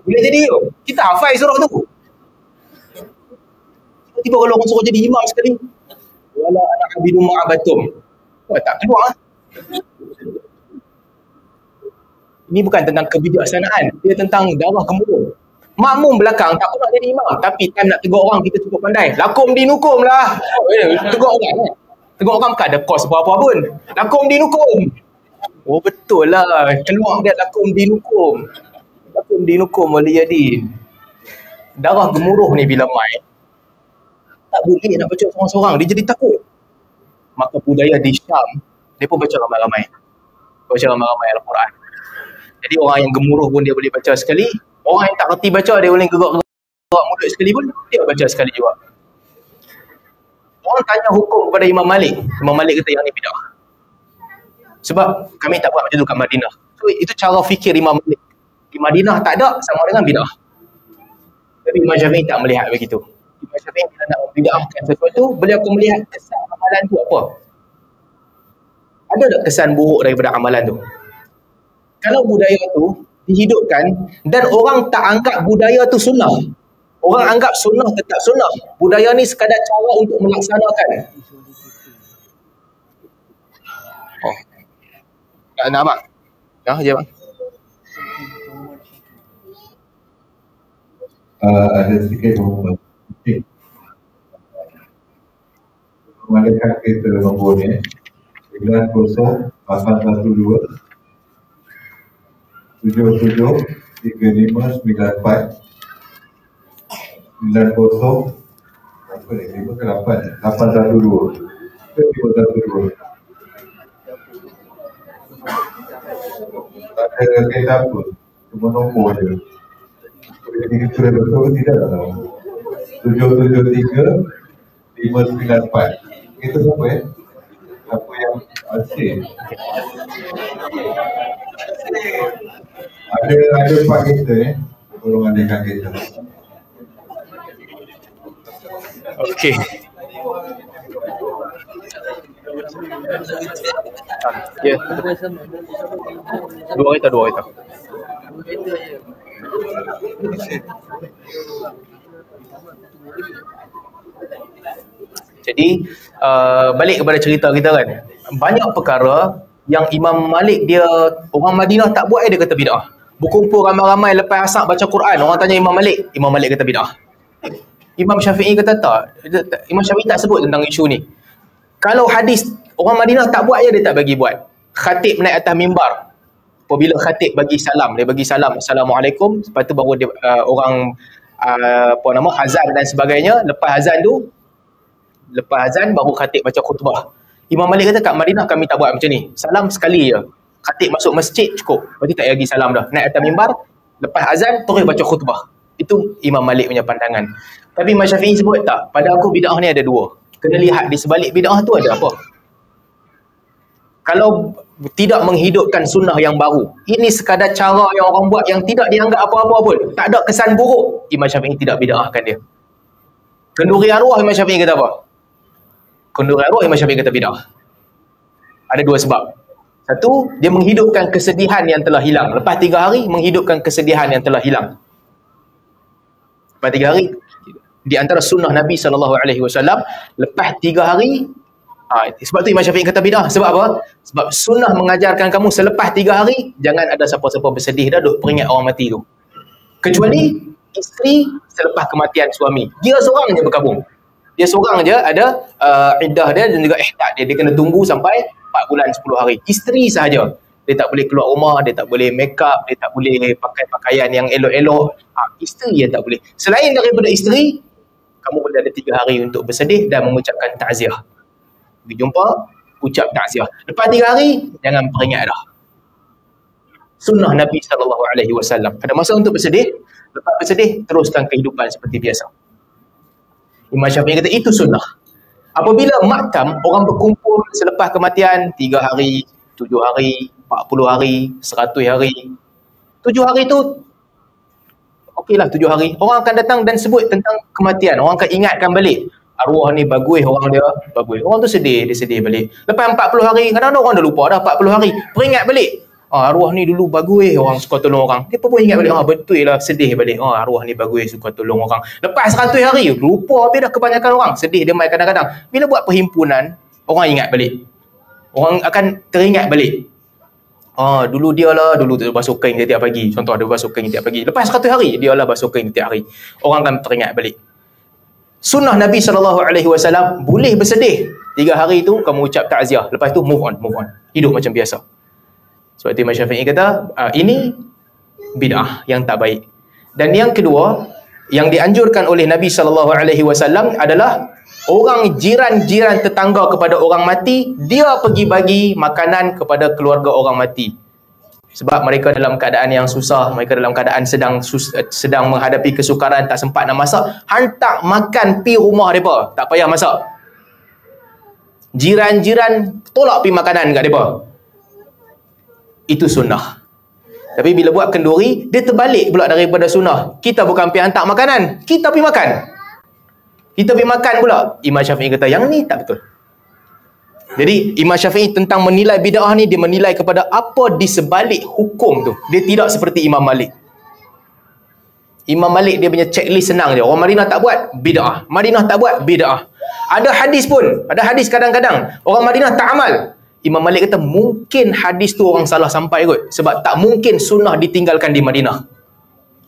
Boleh jadi tu. Kita hafal surah tu. Tiba-tiba kalau orang suruh jadi imam sekali, wa la ana a'budu ma 'abadtum. Wah, tak keluar. Ini bukan tentang kebijaksanaan, dia tentang darah gemuruh. Makmum belakang tak pernah jadi imam, tapi time nak tegur orang kita cukup pandai. Lakum dinukum lah. Tegur orang kan? Tegur orang bukan ada kos apa-apa pun. Lakum dinukum. Oh betul lah, keluar dia lakum dinukum. Lakum dinukum waliyadin. Darah gemuruh ni bila main, tak boleh nak baca seorang-seorang, dia jadi takut. Maka budaya di Syam, dia pun baca ramai-ramai. Baca ramai-ramai Al-Quran. Jadi orang yang gemuruh pun dia boleh baca sekali. Orang yang tak reti baca, dia boleh gerak mulut sekali pun, dia baca sekali juga. Orang tanya hukum kepada Imam Malik. Imam Malik kata yang ni bid'ah. Sebab kami tak buat macam tu kat Madinah. So, itu cara fikir Imam Malik. Di Madinah tak ada, sama dengan bid'ah. Tapi Imam Syafi'i tak melihat begitu. Imam Syafi'i bila nak membid'ahkan sesuatu, beliau akan melihat kesan amalan tu apa. Ada tak kesan buruk daripada amalan tu? Kalau budaya tu dihidupkan dan orang tak anggap budaya tu sunnah, orang anggap sunnah tetap sunnah, budaya ni sekadar cara untuk melaksanakan. Oh, nak abang? Dah je abang. Ada sedikit pengumuman. Mengadakan kereta nombor ni 90 812 77 3594 90 apa ni 5 ke 8 812 512. Ada kereta apa? Cuma nombor je. Jadi kita betul tidak tahu. 773 594. Itu apa ya? Apa yang asing? Ada pak kita tolong adakan kita. Okey. Ya. Dua kereta. Jadi balik kepada cerita kita kan, banyak perkara yang Imam Malik dia, orang Madinah tak buat, dia kata bid'ah. Berkumpul ramai-ramai lepas asar baca Quran, orang tanya Imam Malik kata bid'ah. Imam Syafi'i kata tak. Imam Syafi'i tak sebut tentang isu ni. Kalau hadis orang Madinah tak buat, dia tak bagi buat. Khatib naik atas mimbar, apabila khatib bagi salam, dia bagi salam Assalamualaikum, lepas tu baru dia, orang azan dan sebagainya. Lepas azan baru khatib baca khutbah. Imam Malik kata kat Madinah kami tak buat macam ni. Salam sekali je, khatib masuk masjid cukup, lepas tu tak bagi salam dah. Naik atas mimbar, lepas azan terus baca khutbah. Itu Imam Malik punya pandangan. Tapi Imam Syafi'i sebut tak, pada aku bid'ah ni ada dua. Kena lihat di sebalik bid'ah tu ada apa. Kalau tidak menghidupkan sunnah yang baru, ini sekadar cara yang orang buat yang tidak dianggap apa-apa pun, tak ada kesan buruk, Imam Syafi'i tidak bid'ahkan dia. Kenduri arwah, Imam Syafi'i kata apa? Kenduri arwah, Imam Syafi'i kata bid'ah. Ada dua sebab. Satu, dia menghidupkan kesedihan yang telah hilang. Lepas 3 hari, menghidupkan kesedihan yang telah hilang. Lepas 3 hari, di antara sunnah Nabi SAW, lepas 3 hari, sebab tu Imam Syafi'i kata bid'ah. Sebab apa? Sebab sunnah mengajarkan kamu selepas 3 hari, jangan ada siapa-siapa bersedih dah duk peringat orang mati tu. Kecuali isteri selepas kematian suami. Dia seorang je berkabung. Dia seorang je ada iddah dia dan juga ihdad dia. Dia kena tunggu sampai 4 bulan 10 hari. Isteri sahaja. Dia tak boleh keluar rumah, dia tak boleh make up, dia tak boleh pakai pakaian yang elok-elok. Isteri yang tak boleh. Selain daripada isteri, kamu boleh ada 3 hari untuk bersedih dan mengucapkan takziah. Pergi jumpa, ucap takziah. Lepas 3 hari, jangan peringat dah. Sunnah Nabi SAW. Ada masa untuk bersedih, lepas bersedih, teruskan kehidupan seperti biasa. Imam Syafi'i kata itu sunnah. Apabila maktam, orang berkumpul selepas kematian 3 hari, 7 hari, 40 hari, 100 hari. 7 hari tu, okeylah 7 hari. Orang akan datang dan sebut tentang kematian. Orang akan ingatkan balik. Arwah ni bagus, orang dia bagus. Orang tu sedih, dia sedih balik. Lepas 40 hari, kadang-kadang orang dah lupa dah 40 hari. Peringat balik. Arwah ni dulu bagus, orang suka tolong orang. Dia pun ingat balik, betul lah, sedih balik. Arwah ni bagus, suka tolong orang. Lepas 100 hari, lupa habis dah kebanyakan orang. Sedih dia main kadang-kadang. Bila buat perhimpunan, orang ingat balik. Orang akan teringat balik. Dulu dia lah, dulu tu basuh kain tiap pagi. Contoh, dia basuh kain tiap pagi. Lepas 100 hari, dia lah basuh kain tiap hari. Orang akan teringat balik. Sunnah Nabi SAW, boleh bersedih 3 hari tu, kamu ucap takziah. Lepas tu move on. Hidup macam biasa. Sebab itu Imam Syafi'i kata, ini bid'ah yang tak baik. Dan yang kedua, yang dianjurkan oleh Nabi SAW adalah orang jiran-jiran tetangga kepada orang mati, dia pergi bagi makanan kepada keluarga orang mati. Sebab mereka dalam keadaan yang susah, mereka dalam keadaan sedang menghadapi kesukaran, tak sempat nak masak, hantar makan pi rumah mereka, tak payah masak. Jiran-jiran tolak pi makanan kat mereka. Itu sunnah. Tapi bila buat kenduri, dia terbalik pula daripada sunnah. Kita bukan pi hantar makanan, kita pi makan. Kita pi makan pula. Imam Syafi'i kata yang ni tak betul. Jadi Imam Syafi'i tentang menilai bid'ah ni, dia menilai kepada apa di sebalik hukum tu. Dia tidak seperti Imam Malik. Imam Malik dia punya checklist senang je. Orang Madinah tak buat, bid'ah. Madinah tak buat, bid'ah. Ada hadis pun, ada hadis kadang-kadang orang Madinah tak amal. Imam Malik kata mungkin hadis tu orang salah sampai kot. Sebab tak mungkin sunnah ditinggalkan di Madinah.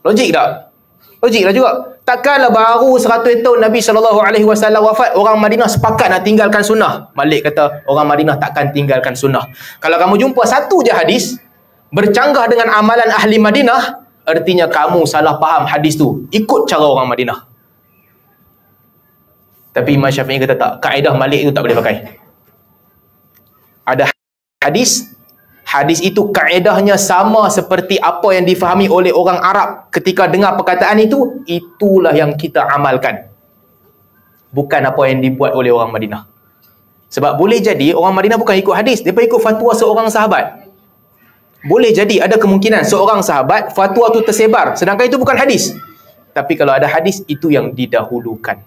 Logik tak? Logik lah juga. Takkanlah baru 100 tahun Nabi SAW wafat, orang Madinah sepakat nak tinggalkan sunnah. Malik kata, orang Madinah takkan tinggalkan sunnah. Kalau kamu jumpa satu je hadis, bercanggah dengan amalan ahli Madinah, artinya kamu salah faham hadis tu. Ikut cara orang Madinah. Tapi Imam Syafi'i kata tak, kaedah Malik itu tak boleh pakai. Ada hadis itu kaedahnya sama seperti apa yang difahami oleh orang Arab ketika dengar perkataan itu, itulah yang kita amalkan. Bukan apa yang dibuat oleh orang Madinah. Sebab boleh jadi orang Madinah bukan ikut hadis, dia ikut fatwa seorang sahabat. Boleh jadi ada kemungkinan seorang sahabat fatwa tu tersebar, sedangkan itu bukan hadis. Tapi kalau ada hadis, itu yang didahulukan.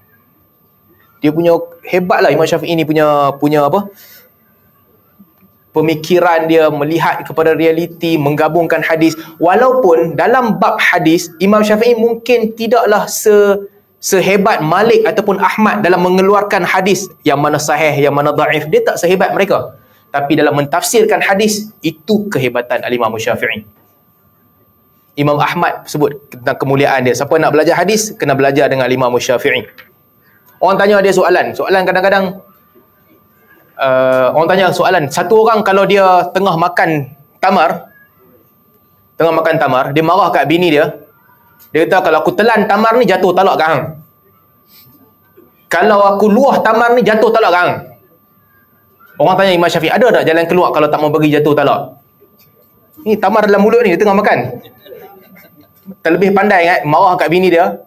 Dia punya hebatlah Imam Syafi'i ni punya apa? Pemikiran dia melihat kepada realiti, menggabungkan hadis. Walaupun dalam bab hadis, Imam Syafi'i mungkin tidaklah sehebat Malik ataupun Ahmad dalam mengeluarkan hadis yang mana sahih, yang mana dhaif. Dia tak sehebat mereka. Tapi dalam mentafsirkan hadis, itu kehebatan Al-Imam Syafi'i. Imam Ahmad sebut tentang kemuliaan dia. Siapa nak belajar hadis, kena belajar dengan Imam Syafi'i. Orang tanya dia soalan kadang-kadang, orang tanya soalan, satu orang kalau dia tengah makan tamar, dia marah kat bini dia. Dia kata, kalau aku telan tamar ni jatuh talak kat hang. Kalau aku luah tamar ni jatuh talak kat hang. Orang tanya Imam Syafi'i, ada tak jalan keluar kalau tak mau bagi jatuh talak? Ni tamar dalam mulut ni, dia tengah makan. Terlebih pandai kan, marah kat bini dia.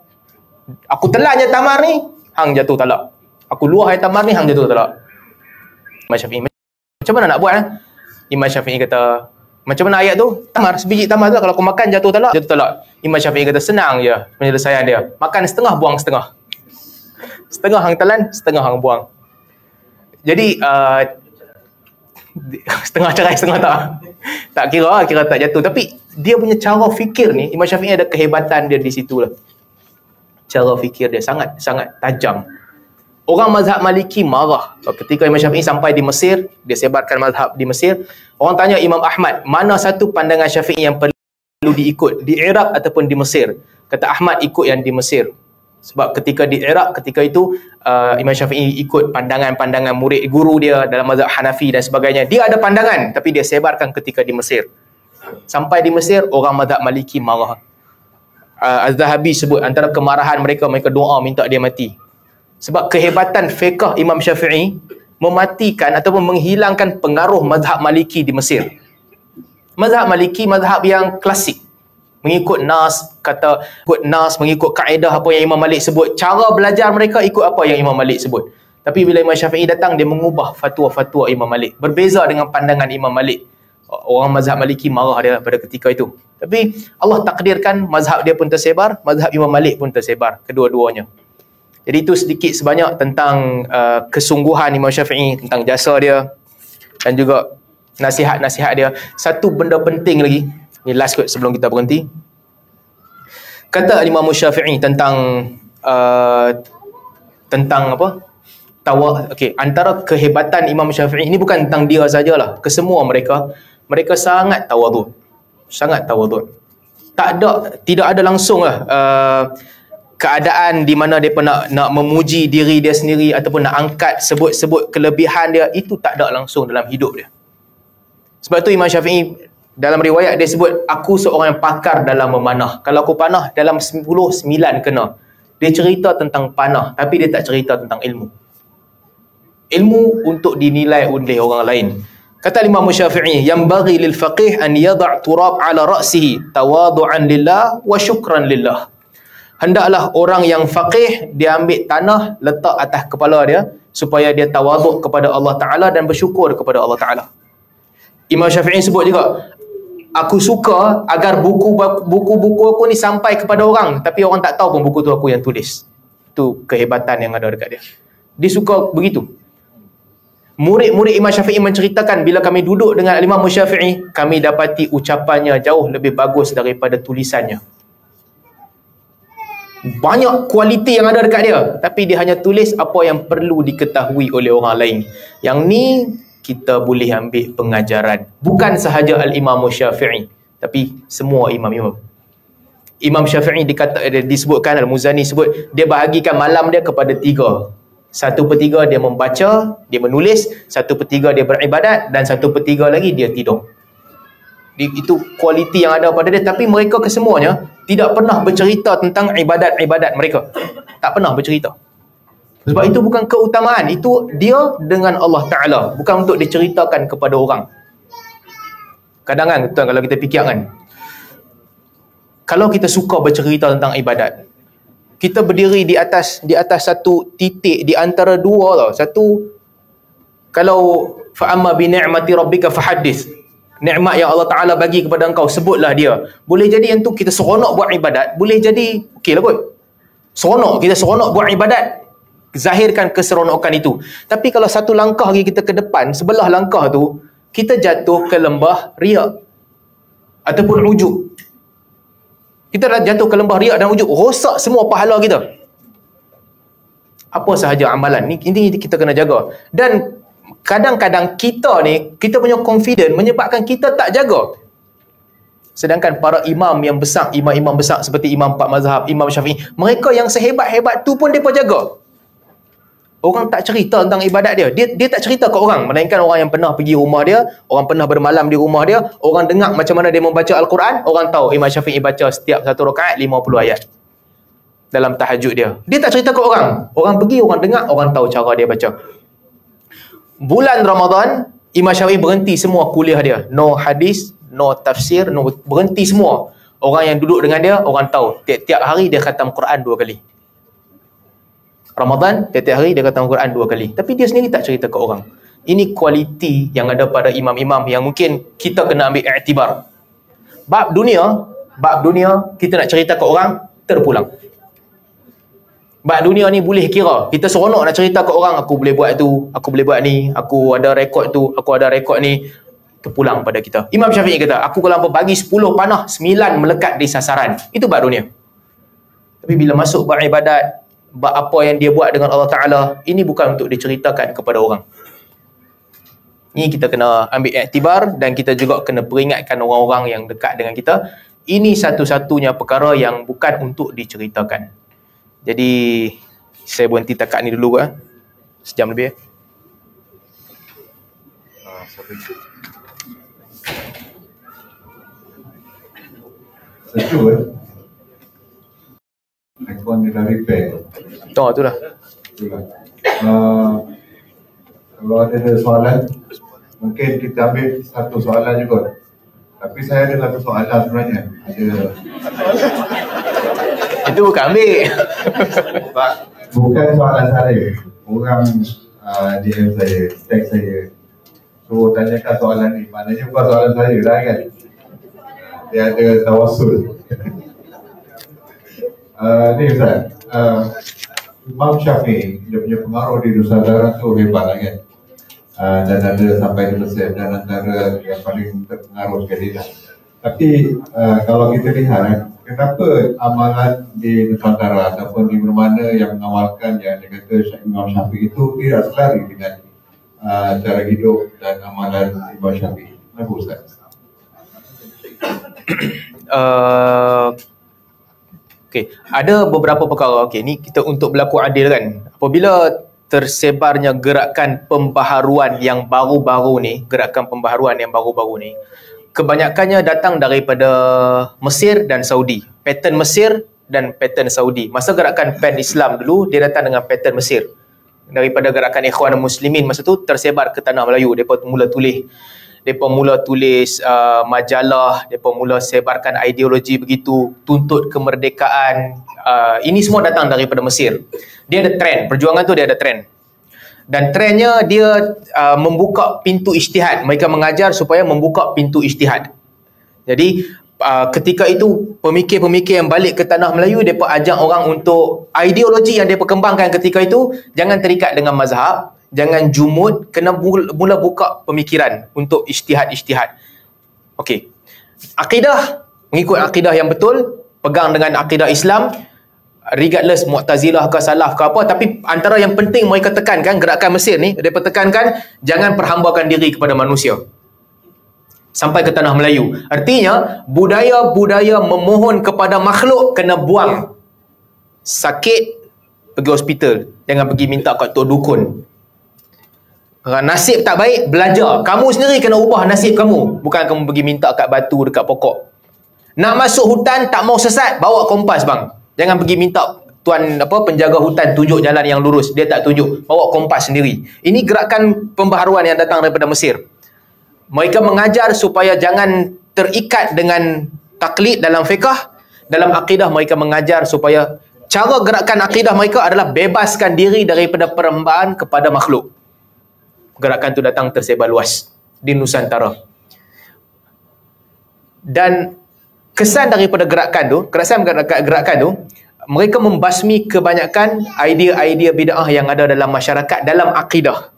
Aku telan je tamar ni, hang jatuh talak. Aku luah tamar ni, hang jatuh talak. Imam Syafi'i, macam mana nak buat? Imam Syafi'i kata, macam mana ayat tu? Tamar, sebiji tamar tu kalau aku makan jatuh talak. Imam Syafi'i kata, senang je penyelesaian dia. Makan setengah, buang setengah. Setengah hang telan, setengah hang buang. Jadi setengah cerai, setengah tak. Tak kira tak jatuh. Tapi dia punya cara fikir ni, Imam Syafi'i ada kehebatan dia di situ lah. Cara fikir dia sangat tajam. Orang mazhab Maliki marah ketika Imam Syafi'i sampai di Mesir, dia sebarkan mazhab di Mesir. Orang tanya Imam Ahmad, mana satu pandangan Syafi'i yang perlu diikut, di Iraq ataupun di Mesir? Kata Ahmad, ikut yang di Mesir. Sebab ketika di Iraq, ketika itu Imam Syafi'i ikut pandangan-pandangan murid guru dia dalam mazhab Hanafi dan sebagainya. Dia ada pandangan, tapi dia sebarkan ketika di Mesir. Sampai di Mesir, orang mazhab Maliki marah. Az-Zahabi sebut antara kemarahan mereka doa minta dia mati. Sebab kehebatan fiqh Imam Syafi'i mematikan ataupun menghilangkan pengaruh mazhab Maliki di Mesir. Mazhab Maliki, mazhab yang klasik. Mengikut nas, mengikut kaedah apa yang Imam Malik sebut. Cara belajar mereka ikut apa yang Imam Malik sebut. Tapi bila Imam Syafi'i datang, dia mengubah fatwa-fatwa Imam Malik. Berbeza dengan pandangan Imam Malik. Orang mazhab Maliki marah dia pada ketika itu. Tapi Allah takdirkan mazhab dia pun tersebar, mazhab Imam Malik pun tersebar, kedua-duanya. Jadi itu sedikit sebanyak tentang kesungguhan Imam Syafi'i, tentang jasa dia dan juga nasihat-nasihat dia. Satu benda penting lagi, ni last kot sebelum kita berhenti. Kata Imam Syafi'i tentang apa? Antara kehebatan Imam Syafi'i ini bukan tentang dia sajalah, kesemua mereka sangat tawadhu. Sangat tawadhu. Tidak ada langsung lah keadaan di mana dia nak memuji diri dia sendiri ataupun nak angkat sebut kelebihan dia, itu tak ada langsung dalam hidup dia. Sebab tu Imam Syafi'i dalam riwayat dia sebut, aku seorang yang pakar dalam memanah. Kalau aku panah dalam 10, 9 kena. Dia cerita tentang panah, tapi dia tak cerita tentang ilmu. Ilmu untuk dinilai oleh orang lain. Kata Imam Syafi'i, yang bagi lil faqih an yada' turab ala ra'sihi tawadu'an lillah wa syukran lillah. Hendaklah orang yang faqih dia ambil tanah letak atas kepala dia supaya dia tawaduk kepada Allah Ta'ala dan bersyukur kepada Allah Ta'ala. Imam Syafi'i sebut juga, aku suka agar buku-buku aku ni sampai kepada orang, tapi orang tak tahu pun buku tu aku yang tulis. Itu kehebatan yang ada dekat dia. Dia suka begitu. Murid-murid Imam Syafi'i menceritakan, bila kami duduk dengan Imam Syafi'i, kami dapati ucapannya jauh lebih bagus daripada tulisannya. Banyak kualiti yang ada dekat dia, tapi dia hanya tulis apa yang perlu diketahui oleh orang lain. Yang ni kita boleh ambil pengajaran. Bukan sahaja Al-Imam Syafi'i, tapi semua imam-imam. Imam Syafi'i disebutkan, Al-Muzani sebut, dia bahagikan malam dia kepada 3. 1/3 dia membaca, dia menulis, 1/3 dia beribadat, dan 1/3 lagi dia tidur. Itu kualiti yang ada pada dia. Tapi mereka kesemuanya tidak pernah bercerita tentang ibadat-ibadat mereka. Tak pernah bercerita. Sebab itu bukan keutamaan, itu dia dengan Allah Ta'ala, bukan untuk diceritakan kepada orang. Kadang kan tuan, kalau kita fikir kan, kalau kita suka bercerita tentang ibadat, kita berdiri di atas satu titik di antara dua tau. Satu, kalau fa'amma bi ni'mati rabbika fahaddits, nikmat yang Allah Ta'ala bagi kepada engkau, sebutlah dia. Boleh jadi yang tu kita seronok buat ibadat, boleh jadi okey lah kot, kita seronok buat ibadat, zahirkan keseronokan itu. Tapi kalau satu langkah lagi kita ke depan, sebelah langkah tu kita jatuh ke lembah riak ataupun ujub. Kita dah jatuh ke lembah riak dan ujub, rosak semua pahala kita. Apa sahaja amalan ni, ini kita kena jaga. Dan kadang-kadang kita ni, kita punya confident menyebabkan kita tak jaga. Sedangkan para imam yang besar, imam-imam besar seperti Imam 4 mazhab, Imam Syafi'i, mereka yang sehebat-hebat tu pun mereka jaga. Orang tak cerita tentang ibadat dia. Dia tak cerita ke orang. Melainkan orang yang pernah pergi rumah dia, orang pernah bermalam di rumah dia, orang dengar macam mana dia membaca Al-Quran, orang tahu Imam Syafi'i baca setiap satu rakaat 50 ayat dalam tahajud dia. Dia tak cerita ke orang. Orang pergi, orang dengar, orang tahu cara dia baca. Bulan Ramadan, Imam Syafi'i berhenti semua kuliah dia. No hadis, no tafsir, no, berhenti semua. Orang yang duduk dengan dia, orang tahu. Tiap-tiap hari dia khatam Quran 2 kali. Ramadan, tiap-tiap hari dia khatam Quran 2 kali. Tapi dia sendiri tak cerita ke orang. Ini kualiti yang ada pada imam-imam yang mungkin kita kena ambil iktibar. Bab dunia, kita nak cerita ke orang, terpulang. Bab dunia ni boleh kira. Kita seronok nak cerita ke orang, aku boleh buat tu, aku boleh buat ni, aku ada rekod tu, aku ada rekod ni, terpulang pada kita. Imam Syafi'i kata, aku kalau bagi 10 panah, 9 melekat di sasaran. Itu bab dunia. Tapi bila masuk bab ibadat, bab apa yang dia buat dengan Allah Ta'ala, ini bukan untuk diceritakan kepada orang. Ini kita kena ambil iktibar, dan kita juga kena peringatkan orang-orang yang dekat dengan kita. Ini satu-satunya perkara yang bukan untuk diceritakan. Jadi saya berhenti takat ni dulu sejam lebih. Satu handphone dia dah repair. Oh, tu dah. Kalau ada soalan, mungkin kita ambil satu soalan juga. Tapi saya ada satu soalan sebenarnya. Itu bukan ambil. Bukan soalan saya. Orang DM saya, tag saya. So tanyakan soalan ni. Maknanya bukan soalan saya dah kan. Dia ada tawasul. Ni Ustaz, Imam Syafi'i, dia punya pengaruh di Nusantara tu hebat lah kan. Dan ada sampai di Mesir, dan antara yang paling terpengaruh sekali lah. Tapi kalau kita lihat, kenapa amalan di Nusantara ataupun di mana-mana yang mengawalkan yang dia kata Imam Syafi'i itu tidak selari dengan cara hidup dan amalan Imam Syafi'i? Kenapa Ustaz? Okey, ada beberapa perkara. Okey, ni kita untuk berlaku adil kan. Apabila tersebarnya gerakan pembaharuan yang baru-baru ni, kebanyakannya datang daripada Mesir dan Saudi. Pattern Mesir dan pattern Saudi. Masa gerakan Pan Islam dulu, dia datang dengan pattern Mesir. daripada gerakan Ikhwan Muslimin masa tu tersebar ke tanah Melayu. Mereka mula tulis majalah, mereka mula sebarkan ideologi begitu, tuntut kemerdekaan. Ini semua datang daripada Mesir. Dia ada trend, perjuangan tu dia ada trend. Dan trendnya dia membuka pintu ijtihad. Mereka mengajar supaya membuka pintu ijtihad. Jadi ketika itu pemikir-pemikir yang balik ke tanah Melayu, mereka ajak orang untuk ideologi yang mereka kembangkan ketika itu jangan terikat dengan mazhab, jangan jumud, kena mula buka pemikiran untuk ijtihad. Okey. Akidah, mengikut akidah yang betul, pegang dengan akidah Islam, regardless Mu'tazilah ke Salaf ke apa, tapi antara yang penting mereka tekankan, gerakan Mesir ni, mereka tekankan jangan perhambakan diri kepada manusia sampai ke tanah Melayu. Artinya budaya-budaya memohon kepada makhluk kena buang. Sakit pergi hospital, jangan pergi minta kat tok dukun. Nasib tak baik, belajar. Kamu sendiri kena ubah nasib kamu, bukan kamu pergi minta kat batu dekat pokok. Nak masuk hutan tak mau sesat, bawa kompas bang. Jangan pergi minta tuan penjaga hutan tunjuk jalan yang lurus, dia tak tunjuk, bawa kompas sendiri. Ini gerakan pembaharuan yang datang daripada Mesir. Mereka mengajar supaya jangan terikat dengan taklid dalam fiqh. Dalam akidah mereka mengajar supaya cara gerakan akidah mereka adalah bebaskan diri daripada perhambaan kepada makhluk. Gerakan itu datang tersebar luas di Nusantara. Dan kesan daripada gerakan tu, mereka membasmi kebanyakan idea-idea bid'ah yang ada dalam masyarakat dalam akidah.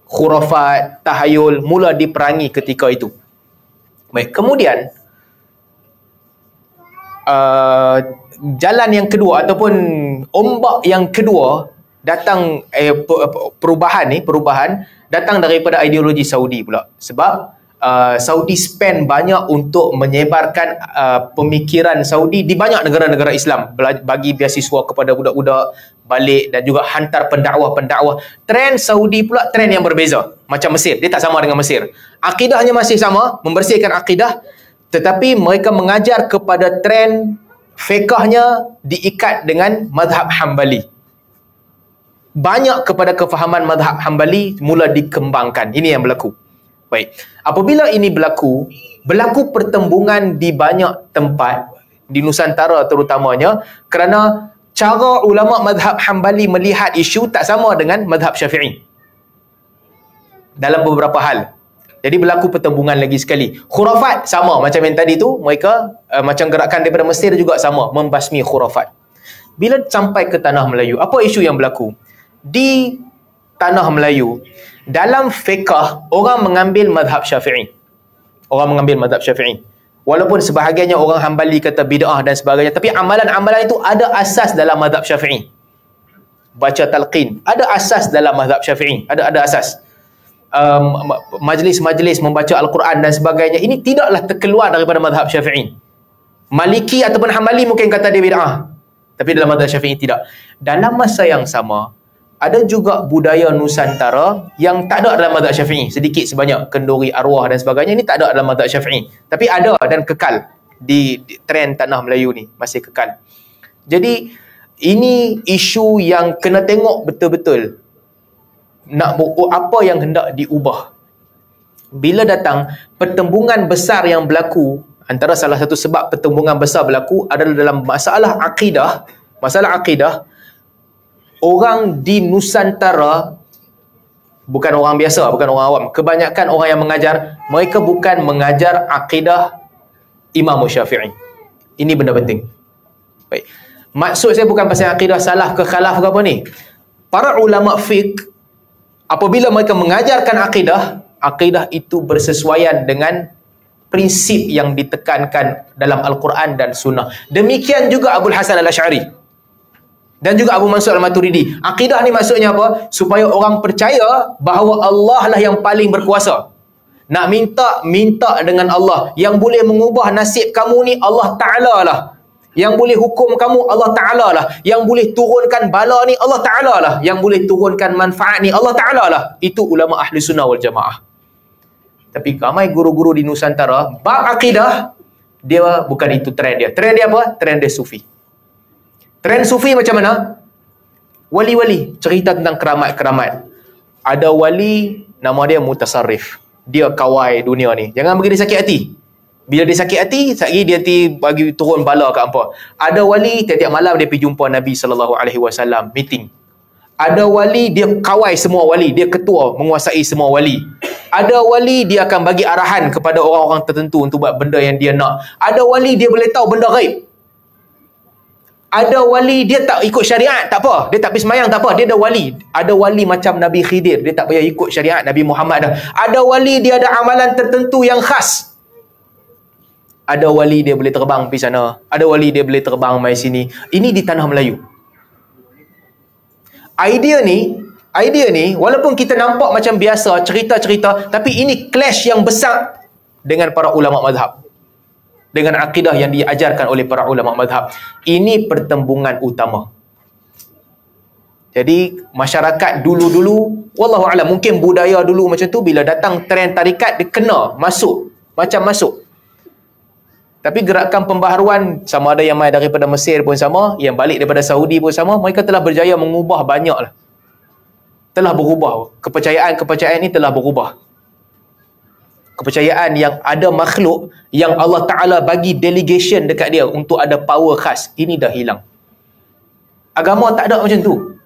Khurafat, tahayul mula diperangi ketika itu. Baik, kemudian jalan yang kedua ataupun ombak yang kedua datang perubahan datang daripada ideologi Saudi pula. Sebab Saudi spend banyak untuk menyebarkan pemikiran Saudi di banyak negara-negara Islam, bagi beasiswa kepada budak-budak balik dan juga hantar pendakwah. Trend Saudi pula trend yang berbeza macam Mesir, dia tak sama dengan Mesir. Akidahnya masih sama, membersihkan akidah, tetapi mereka mengajar kepada trend fiqahnya diikat dengan mazhab Hambali. Banyak kepada kefahaman mazhab Hambali mula dikembangkan. Ini yang berlaku. Baik, apabila ini berlaku pertembungan di banyak tempat di Nusantara terutamanya, kerana cara ulama mazhab Hambali melihat isu tak sama dengan mazhab Syafi'i dalam beberapa hal. Jadi berlaku pertembungan lagi sekali. Khurafat sama macam yang tadi tu, mereka macam gerakan daripada Mesir juga sama, membasmi khurafat. Bila sampai ke tanah Melayu, apa isu yang berlaku? Di tanah Melayu, dalam fiqh orang mengambil mazhab Syafi'i. Walaupun sebahagiannya orang Hambali kata bid'ah dan sebagainya, tapi amalan-amalan itu ada asas dalam mazhab Syafi'i. Baca talqin, ada asas dalam mazhab Syafi'i, ada asas. Majlis-majlis membaca Al-Quran dan sebagainya, ini tidaklah terkeluar daripada mazhab Syafi'i. Maliki ataupun Hambali mungkin kata dia bid'ah, tapi dalam mazhab Syafi'i tidak. Dalam masa yang sama, ada juga budaya Nusantara yang tak ada dalam mazhab Syafi'i, sedikit sebanyak, kenduri arwah dan sebagainya, ini tak ada dalam mazhab Syafi'i, tapi ada dan kekal di trend tanah Melayu ni, masih kekal. Jadi ini isu yang kena tengok betul-betul, nak apa yang hendak diubah. Bila datang pertembungan besar yang berlaku, antara salah satu sebab pertembungan besar berlaku adalah dalam masalah akidah. Orang di Nusantara bukan orang biasa, bukan orang awam. Kebanyakan orang yang mengajar, mereka bukan mengajar akidah Imam Syafi'i. Ini benda penting. Baik. Maksud saya bukan pasal akidah salaf ke khalaf ke apa ni. Para ulama fiqh, apabila mereka mengajarkan akidah itu bersesuaian dengan prinsip yang ditekankan dalam Al-Quran dan Sunnah. Demikian juga Abul Hasan Al-Asy'ari dan juga Abu Mansur Al-Maturidi. Akidah ni maksudnya apa? Supaya orang percaya bahawa Allah lah yang paling berkuasa. Nak minta dengan Allah. Yang boleh mengubah nasib kamu ni Allah Ta'ala lah. Yang boleh hukum kamu Allah Ta'ala lah. Yang boleh turunkan bala ni Allah Ta'ala lah. Yang boleh turunkan manfaat ni Allah Ta'ala lah. Itu ulama Ahli Sunnah wal Jamaah. Tapi ramai guru-guru di Nusantara, bab akidah, dia bukan itu trend dia. Trend dia apa? Trend dia sufi. Trend sufi macam mana? Wali-wali, cerita tentang keramat-keramat. Ada wali, nama dia mutasarrif. Dia kawai dunia ni. Jangan bagi dia sakit hati. Bila dia sakit hati, sekali dia bagi turun bala kat hampa. Ada wali, tiap-tiap malam dia pergi jumpa Nabi SAW, meeting. Ada wali, dia kawai semua wali. Dia ketua, menguasai semua wali. Ada wali, dia akan bagi arahan kepada orang-orang tertentu untuk buat benda yang dia nak. Ada wali, dia boleh tahu benda gaib. Ada wali, dia tak ikut syariat, tak apa. Dia tak pergi semayang, tak apa. Dia ada wali. Ada wali macam Nabi Khidir. Dia tak payah ikut syariat Nabi Muhammad dah. Ada wali, dia ada amalan tertentu yang khas. Ada wali, dia boleh terbang pergi sana. Ada wali, dia boleh terbang mai sini. Ini di tanah Melayu. Idea ni, walaupun kita nampak macam biasa, cerita-cerita, tapi ini clash yang besar dengan para ulama mazhab. Dengan akidah yang diajarkan oleh para ulama mazhab. Ini pertembungan utama. Jadi, masyarakat dulu-dulu, wallahualam, mungkin budaya dulu macam tu, bila datang trend tarikat, dia kena masuk. Macam masuk. Tapi gerakan pembaharuan, sama ada yang mai daripada Mesir pun sama, yang balik daripada Saudi pun sama, mereka telah berjaya mengubah banyak lah. Telah berubah. Kepercayaan ni telah berubah. Kepercayaan yang ada makhluk yang Allah Ta'ala bagi delegation dekat dia untuk ada power khas. Ini dah hilang. Agama tak ada macam tu.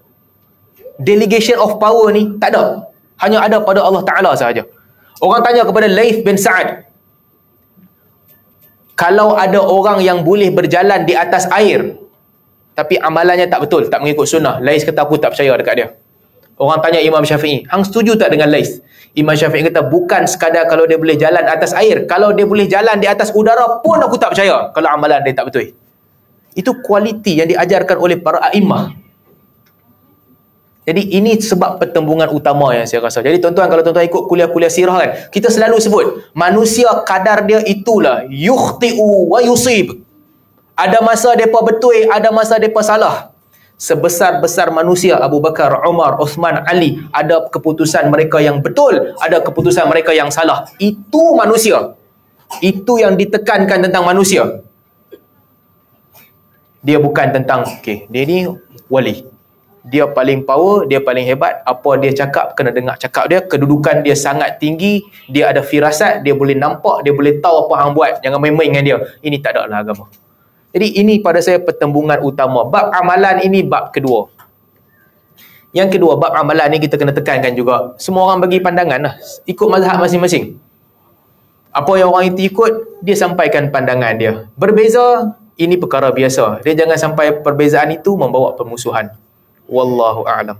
Delegation of power ni tak ada. Hanya ada pada Allah Ta'ala sahaja. Orang tanya kepada Laith bin Sa'ad, kalau ada orang yang boleh berjalan di atas air tapi amalannya tak betul, tak mengikut sunnah, Laith kata aku tak percaya dekat dia. Orang tanya Imam Syafi'i, hang setuju tak dengan Laith? Imam Syafi'i kata, bukan sekadar kalau dia boleh jalan atas air, kalau dia boleh jalan di atas udara pun aku tak percaya kalau amalan dia tak betul. Itu kualiti yang diajarkan oleh para a'imah. Jadi ini sebab pertembungan utama yang saya rasa. Jadi tuan-tuan, kalau tuan-tuan ikut kuliah-kuliah sirah kan, kita selalu sebut, manusia kadar dia itulah, yukhti'u wa yusib. Ada masa mereka betul, ada masa mereka salah. Sebesar-besar manusia, Abu Bakar, Umar, Uthman, Ali, ada keputusan mereka yang betul, ada keputusan mereka yang salah. Itu manusia. Itu yang ditekankan tentang manusia. Dia bukan tentang, dia ni wali. Dia paling power, dia paling hebat. Apa dia cakap, kena dengar cakap dia. Kedudukan dia sangat tinggi. Dia ada firasat, dia boleh nampak, dia boleh tahu apa hang buat. Jangan main-main dengan dia. Ini tak ada lah agama. Jadi ini pada saya pertembungan utama. Bab amalan ini bab kedua. Yang kedua, bab amalan ni kita kena tekankan juga. Semua orang bagi pandangan lah. Ikut mazhab masing-masing. Apa yang orang itu ikut, dia sampaikan pandangan dia. Berbeza, ini perkara biasa. Dia jangan sampai perbezaan itu membawa permusuhan. Wallahu a'lam.